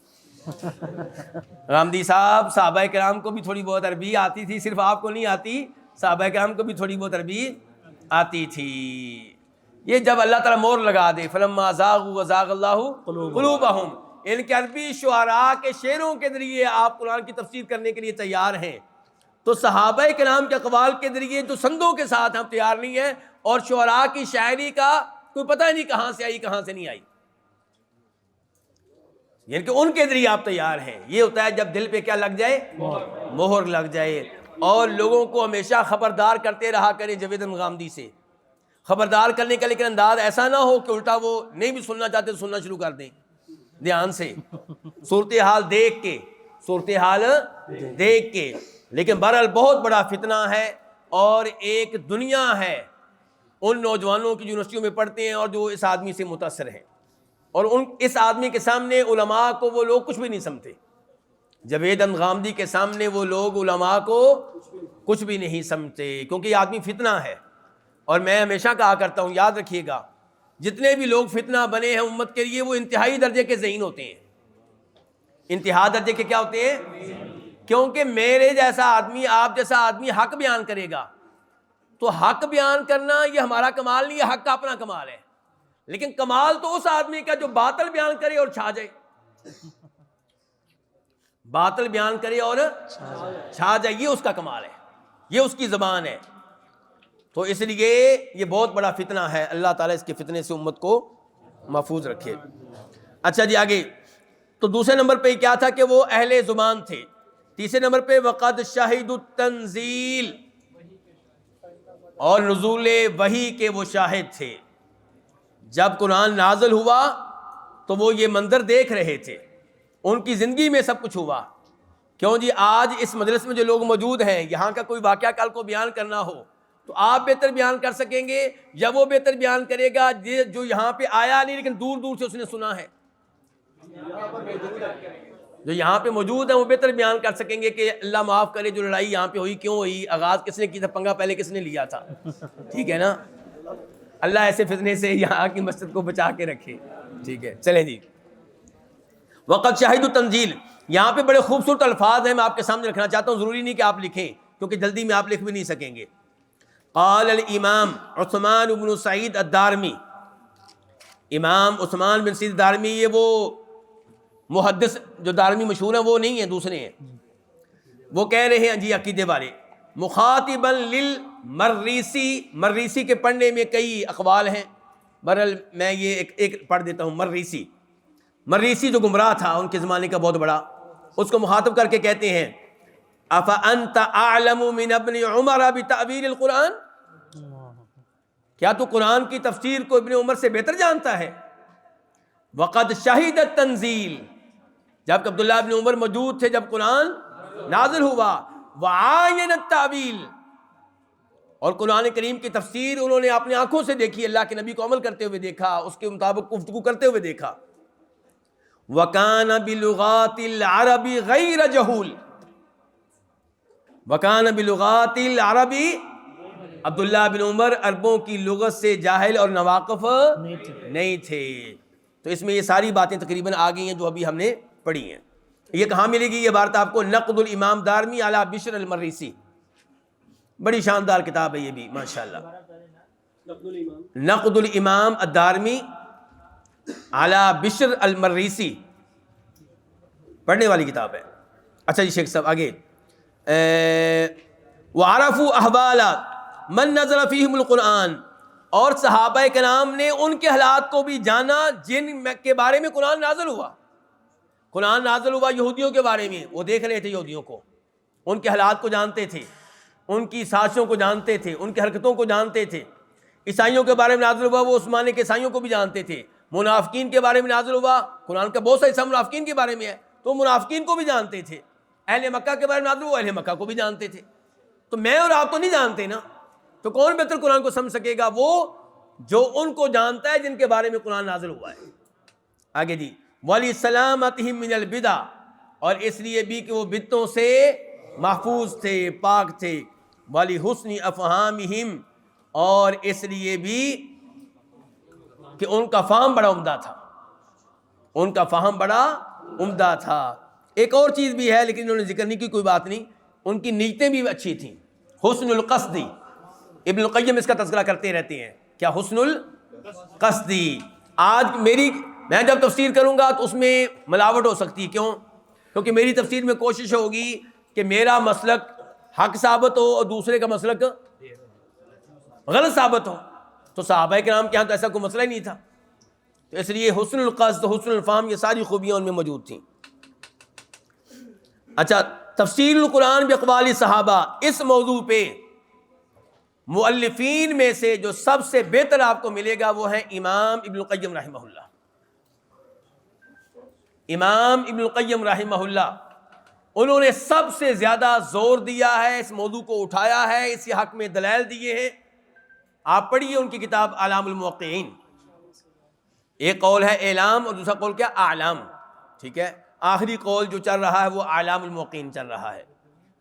غامدی صاحب، صحابہ کرام کو بھی تھوڑی بہت عربی آتی تھی، صرف آپ کو نہیں آتی، صحابہ کرام کو بھی تھوڑی بہت عربی آتی تھی. یہ جب اللہ تعالیٰ مور لگا دے، فلما زاغوا وزاغ اللہ قلوبہم، ان کے عربی شعراء کے شعروں کے ذریعے آپ قرآن کی تفسیر کرنے کے لیے تیار ہیں، تو صحابہ کرام کے اقوال کے ذریعے جو سندوں کے ساتھ ہم تیار نہیں ہیں، اور شعراء کی شاعری کا کوئی پتہ نہیں کہاں سے آئی کہاں سے نہیں آئی، یعنی کہ ان کے ذریعے آپ تیار ہیں. یہ ہوتا ہے جب دل پہ کیا لگ جائے؟ مہر لگ جائے. اور لوگوں کو ہمیشہ خبردار کرتے رہا کریں جاوید غامدی سے. خبردار کرنے کا لیکن انداز ایسا نہ ہو کہ الٹا وہ نہیں بھی سننا چاہتے تو سننا شروع کر دیں. دھیان سے صورتحال دیکھ کے. لیکن بہرحال بہت بڑا فتنہ ہے، اور ایک دنیا ہے ان نوجوانوں کی یونیورسٹیوں میں پڑھتے ہیں اور جو اس آدمی سے متاثر ہیں، اور اس آدمی کے سامنے علماء کو وہ لوگ کچھ بھی نہیں سمجھتے. جاوید غامدی کے سامنے وہ لوگ علماء کو کچھ بھی نہیں سمجھتے، کیونکہ یہ آدمی فتنہ ہے. اور میں ہمیشہ کہا کرتا ہوں، یاد رکھیے گا، جتنے بھی لوگ فتنہ بنے ہیں امت کے لیے وہ انتہائی درجے کے ذہین ہوتے ہیں. انتہا درجے کے کیا ہوتے ہیں؟ کیونکہ میرے جیسا آدمی، آپ جیسا آدمی حق بیان کرے گا تو حق بیان کرنا یہ ہمارا کمال نہیں ہے، حق کا اپنا کمال ہے. لیکن کمال تو اس آدمی کا جو باطل بیان کرے اور چھا جائے. باطل بیان کرے اور چھا جائے، یہ اس کا کمال ہے، یہ اس کی زبان ہے. تو اس لیے یہ بہت بڑا فتنہ ہے، اللہ تعالیٰ اس کے فتنے سے امت کو محفوظ رکھے۔ اچھا جی آگے، تو دوسرے نمبر پہ کیا تھا کہ وہ اہل زبان تھے۔ تیسرے نمبر پہ وقد شاہد التنزیل، اور نزول وحی کے وہ شاہد تھے۔ جب قرآن نازل ہوا تو وہ یہ منظر دیکھ رہے تھے، ان کی زندگی میں سب کچھ ہوا۔ کیوں جی، آج اس مجلس میں جو لوگ موجود ہیں، یہاں کا کوئی واقعہ کل کو بیان کرنا ہو تو آپ بہتر بیان کر سکیں گے یا وہ بہتر بیان کرے گا جو یہاں پہ آیا نہیں لیکن دور دور سے اس نے سنا ہے؟ جو یہاں پہ موجود ہیں وہ بہتر بیان کر سکیں گے کہ اللہ معاف کرے جو لڑائی یہاں پہ ہوئی کیوں ہوئی، آغاز کس نے کی تھا، پنگا پہلے کس نے لیا تھا۔ ٹھیک ہے نا، اللہ ایسے فتنے سے یہاں کی مسجد کو بچا کے رکھے۔ ٹھیک ہے، چلیں جی، وقت شاہد التنزیل، یہاں پہ بڑے خوبصورت الفاظ ہیں، میں آپ کے سامنے رکھنا چاہتا ہوں، ضروری نہیں کہ آپ لکھیں کیونکہ جلدی میں آپ لکھ بھی نہیں سکیں گے۔ قال الامام عثمان بن سعید الدارمی، امام عثمان بن سعید الدارمی، یہ وہ محدث جو دارمی مشہور ہیں وہ نہیں ہیں، دوسرے ہیں، وہ کہہ رہے ہیں جی عقیدے والے، مخاطبا للمریسی، مریسی کے پڑھنے میں کئی اقوال ہیں، بہرحال میں یہ ایک پڑھ دیتا ہوں۔ مریسی جو گمراہ تھا ان کے زمانے کا بہت بڑا، اس کو مخاطب کر کے کہتے ہیں افانت اعلم من ابن عمر بتأویل القرآن، کیا تو قرآن کی تفسیر کو ابن عمر سے بہتر جانتا ہے؟ وقد شہد التنزیل، جب عبداللہ ابن عمر موجود تھے جب قرآن نازل ہوا، وعاین التأویل، اور قرآن کریم کی تفسیر انہوں نے اپنی آنکھوں سے دیکھی، اللہ کے نبی کو عمل کرتے ہوئے دیکھا، اس کے مطابق گفتگو کرتے ہوئے دیکھا۔ وَكَانَ بِلُغَاتِ الْعَرَبِ غَيْرَ جَهُولٍ، وَكَانَ بِلُغَاتِ الْعَرَبِ، عبداللہ بن عمر عربوں کی لغت سے جاہل اور ناواقف نہیں تھے۔ تو اس میں یہ ساری باتیں تقریباً آ گئی ہیں جو ابھی ہم نے پڑھی ہیں۔ یہ کہاں ملے گی یہ عبارت آپ کو؟ نقد الامام دارمی علی بشر المریسی، بڑی شاندار کتاب ہے یہ بھی ماشاءاللہ، نقد الامام الدارمی علی بشر المریسی، پڑھنے والی کتاب ہے۔ اچھا جی شیخ صاحب آگے، وعرفوا احوال من نزل فیہم القرآن، اور صحابہ کرام نے ان کے حالات کو بھی جانا جن کے بارے میں قرآن نازل ہوا۔ قرآن نازل ہوا یہودیوں کے بارے میں، وہ دیکھ رہے تھے یہودیوں کو، ان کے حالات کو جانتے تھے، ان کی سازشوں کو جانتے تھے، ان کی حرکتوں کو جانتے تھے۔ عیسائیوں کے بارے میں نازل ہوا، وہ اس زمانے کے عیسائیوں کو بھی جانتے تھے۔ منافقین کے بارے میں نازل ہوا، قرآن کا بہت سا حصہ منافقین کے بارے میں ہے، تو منافقین کو بھی جانتے تھے۔ اہل مکہ کے بارے میں نازل ہوا، اہل مکہ کو بھی جانتے تھے۔ تو میں اور آپ تو نہیں جانتے نا، تو کون بہتر قرآن کو سمجھ سکے گا؟ وہ جو ان کو جانتا ہے جن کے بارے میں قرآن نازل ہوا ہے۔ آگے جی، وَلِسَلَامَتِهِمْ مِنَ الْبِدَعِ، اور اس لیے بھی کہ وہ بدعتوں سے محفوظ تھے، پاک تھے۔ وَلِحُسْنِ أَفْهَامِهِمْ، اور اس لیے بھی کہ ان کا فہم بڑا عمدہ تھا، ان کا فہم بڑا عمدہ تھا۔ ایک اور چیز بھی ہے لیکن انہوں نے ذکر نہیں کی، کوئی بات نہیں، ان کی نیتیں بھی اچھی تھیں۔ حسن القصدی، ابن القیم اس کا تذکرہ کرتے رہتے ہیں، کیا حسن القصدی۔ آج میں جب تفسیر کروں گا تو اس میں ملاوٹ ہو سکتی ہے، کیوں؟ کیونکہ میری تفسیر میں کوشش ہوگی کہ میرا مسلک حق ثابت ہو اور دوسرے کا مسلک غلط ثابت ہو، تو صحابہ کرام کے ہاں تو ایسا کوئی مسئلہ ہی نہیں تھا۔ تو اس لیے حسن القصد، حسن الفہم، یہ ساری خوبیاں ان میں موجود تھیں۔ اچھا، تفسیر القرآن باقوال صحابہ، اس موضوع پہ مؤلفین میں سے جو سب سے بہتر آپ کو ملے گا وہ ہے امام ابن القیم رحمہ اللہ۔ امام ابن القیم رحمہ اللہ، انہوں نے سب سے زیادہ زور دیا ہے، اس موضوع کو اٹھایا ہے، اس کے حق میں دلائل دیے ہیں۔ آپ پڑھیے ان کی کتاب اعلام الموقعین، ایک قول ہے اعلام اور دوسرا قول کیا؟ اعلام، ٹھیک ہے۔ آخری قول جو چل رہا ہے وہ اعلام الموقعین چل رہا ہے،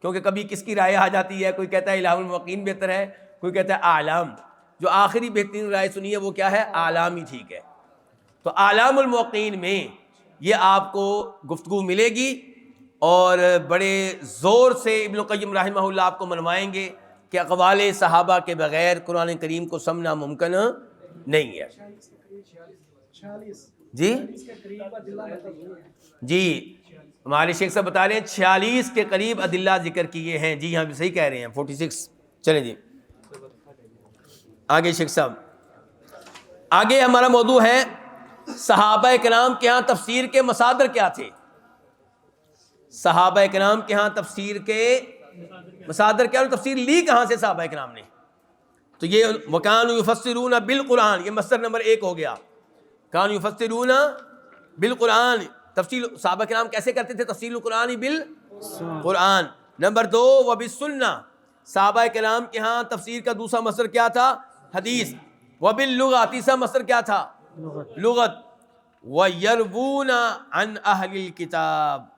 کیونکہ کبھی کس کی رائے آ جاتی ہے، کوئی کہتا ہے اعلام الموقعین بہتر ہے، کوئی کہتا ہے اعلام۔ جو آخری بہترین رائے سنی ہے وہ کیا ہے؟ اعلام ہی ٹھیک ہے۔ تو اعلام الموقعین میں یہ آپ کو گفتگو ملے گی، اور بڑے زور سے ابن القیم رحمہ اللہ آپ کو منوائیں گے کہ اقوال صحابہ کے بغیر قرآن کریم کو سمجھنا ممکن نہیں ہے۔ جی ہمارے شیخ صاحب بتا رہے ہیں 46 کے قریب ادلہ ذکر کیے ہیں۔ جی ہاں صحیح کہہ رہے ہیں، 46۔ چلیں جی، آگے شیخ صاحب، آگے ہمارا موضوع ہے صحابہ کرام کے ہاں تفسیر کے مصادر کیا تھے. صحابہ کرام کے ہاں تفسیر کے مصادر کیا، اور تفسیر لی کہاں سے صحابہ کرام نے؟ تو یہ وَكَانُوا يُفَسِّرُونَ بِالْقُرْآنِ، یہ مصدر نمبر 1 ہو گیا. كَانُوا يُفَسِّرُونَ بِالْقُرْآنِ، تفسیر صحابہ کرام کیسے کرتے تھے؟ تفسیر القرآن بالقرآن. نمبر 2 وَبِالسُّنَّةِ، صحابہ کرام کے ہاں تفسیر کا دوسرا مصدر کیا تھا؟ حدیث. وَبِاللُّغَةِ، تیسرا مصدر کیا تھا؟ لغت. وَيَرْوُونَ عَنْ أَهْلِ الْكِتَابِ،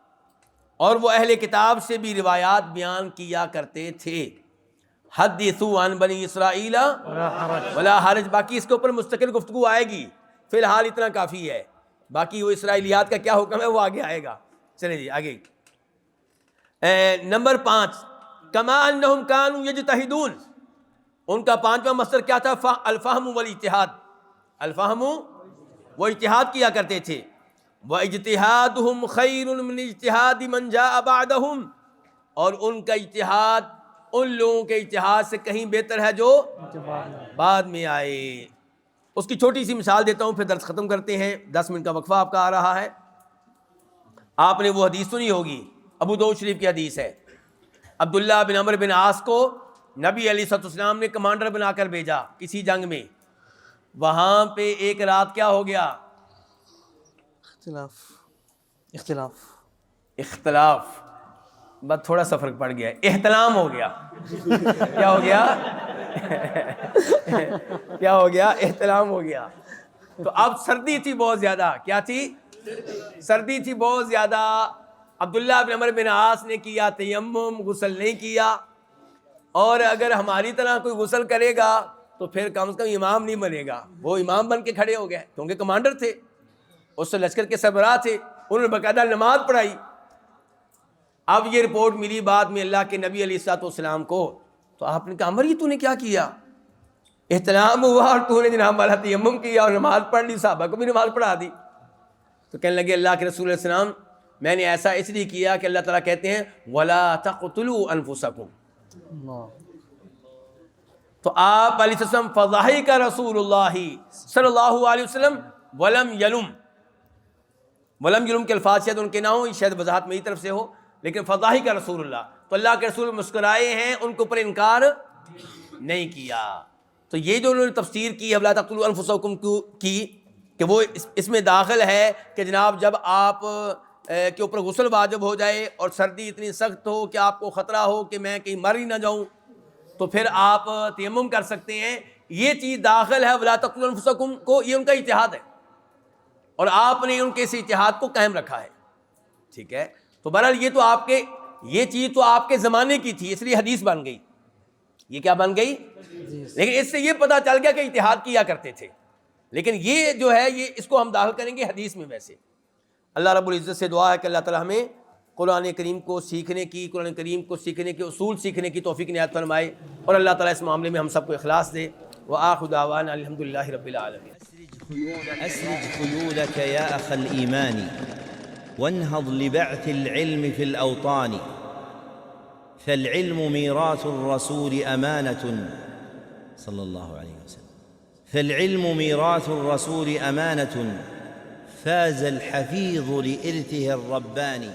اور وہ اہل کتاب سے بھی روایات بیان کیا کرتے تھے. حدثوا عن بنی اسرائیل ولا حرج، باقی اس کے اوپر مستقل گفتگو آئے گی، فی الحال اتنا کافی ہے. باقی وہ اسرائیلیات کا کیا حکم ہے وہ آگے آئے گا. چلیں جی آگے. نمبر 5 کما انہم کانوا یجتہدون، ان کا 5واں مصدر کیا تھا؟ الفہم والاجتہاد. الفہم وہ اجتہاد کیا کرتے تھے. وَاجتہادہم خیر من اجتہاد من جاء بعدہم، اور ان کا اجتہاد ان لوگوں کے اجتہاد سے کہیں بہتر ہے جو بعد میں آئے. اس کی چھوٹی سی مثال دیتا ہوں پھر درس ختم کرتے ہیں. 10 منٹ کا وقفہ آپ کا آ رہا ہے. آپ نے وہ حدیث سنی ہوگی، ابو داؤد شریف کی حدیث ہے. عبداللہ بن عمرو بن عاص کو نبی علیہ الصلوۃ والسلام نے کمانڈر بنا کر بھیجا کسی جنگ میں. وہاں پہ ایک رات کیا ہو گیا؟ اختلاف، بس تھوڑا سا فرق پڑ گیا، احتلام ہو گیا. کیا ہو گیا؟ کیا ہو گیا؟ احتلام ہو گیا. تو اب سردی تھی بہت زیادہ. کیا تھی؟ سردی تھی بہت زیادہ. عبداللہ بن عمرو بن عاص نے کیا تیمم، غسل نہیں کیا. اور اگر ہماری طرح کوئی غسل کرے گا تو پھر کم از کم امام نہیں بنے گا. وہ امام بن کے کھڑے ہو گئے کیونکہ کمانڈر تھے، اس سے لشکر کے سربراہ تھے. انہوں نے باقاعدہ نماز پڑھائی. اب یہ رپورٹ ملی بعد میں اللہ کے نبی علیہ الصلوۃ والسلام کو. تو آپ نے کہا عمر یہ تو نے کیا کیا؟ احتلام ہوا اور تو نے جناب والا تیمم کیا اور نماز پڑھ لی، صحابہ کو بھی نماز پڑھا دی. تو کہنے لگے اللہ کے رسول علیہ السلام میں نے ایسا اس لیے کیا کہ اللہ تعالیٰ کہتے ہیں وَلَا تَقْتُلُوا أَنفُسَكُمْ. تو آپ علیہ السلام فضحک رسول اللہ صلی اللہ علیہ وسلم ولم یلم. ولم یلم کے الفاظ شاید ان کے نہ ہوں، شاید وضاحت میری طرف سے ہو، لیکن فضحک رسول اللہ، تو اللہ کے رسول مسکرائے ہیں، ان کے اوپر انکار نہیں کیا. تو یہ جو انہوں نے تفسیر کی وَلَا تَقْتُلُوا أَنفُسَكُمْ کی کہ وہ اس میں داخل ہے کہ جناب جب آپ کے اوپر غسل واجب ہو جائے اور سردی اتنی سخت ہو کہ آپ کو خطرہ ہو کہ میں کہیں مر ہی نہ جاؤں تو پھر آپ تیمم کر سکتے ہیں. یہ چیز داخل ہے وَلَا تَقْتُلُوا أَنفُسَكُمْ کو، یہ ان کا اجتہاد ہے اور آپ نے ان کے اس اجتہاد کو قائم رکھا ہے. ٹھیک ہے. تو بہرحال یہ چیز تو آپ کے زمانے کی تھی، اس لیے حدیث بن گئی. یہ کیا بن گئی؟ لیکن اس سے یہ پتہ چل گیا کہ اجتہاد کیا کرتے تھے. لیکن یہ جو ہے یہ اس کو ہم داخل کریں گے حدیث میں. ویسے اللہ رب العزت سے دعا ہے کہ اللہ تعالیٰ ہمیں قرآن کریم کو سیکھنے کی، قرآن کریم کو سیکھنے کے اصول سیکھنے کی توفیق عنایت فرمائے، اور اللہ تعالیٰ اس معاملے میں ہم سب کو اخلاص دے. وآخر دعوانا الحمد للہ رب العالمین. أسرج خيولك يا أخ الإيمان وانهض لبعث العلم في الأوطان فالعلم ميراث الرسول أمانة صلى الله عليه وسلم فالعلم ميراث الرسول أمانة فاز الحفيظ لإرثه الرباني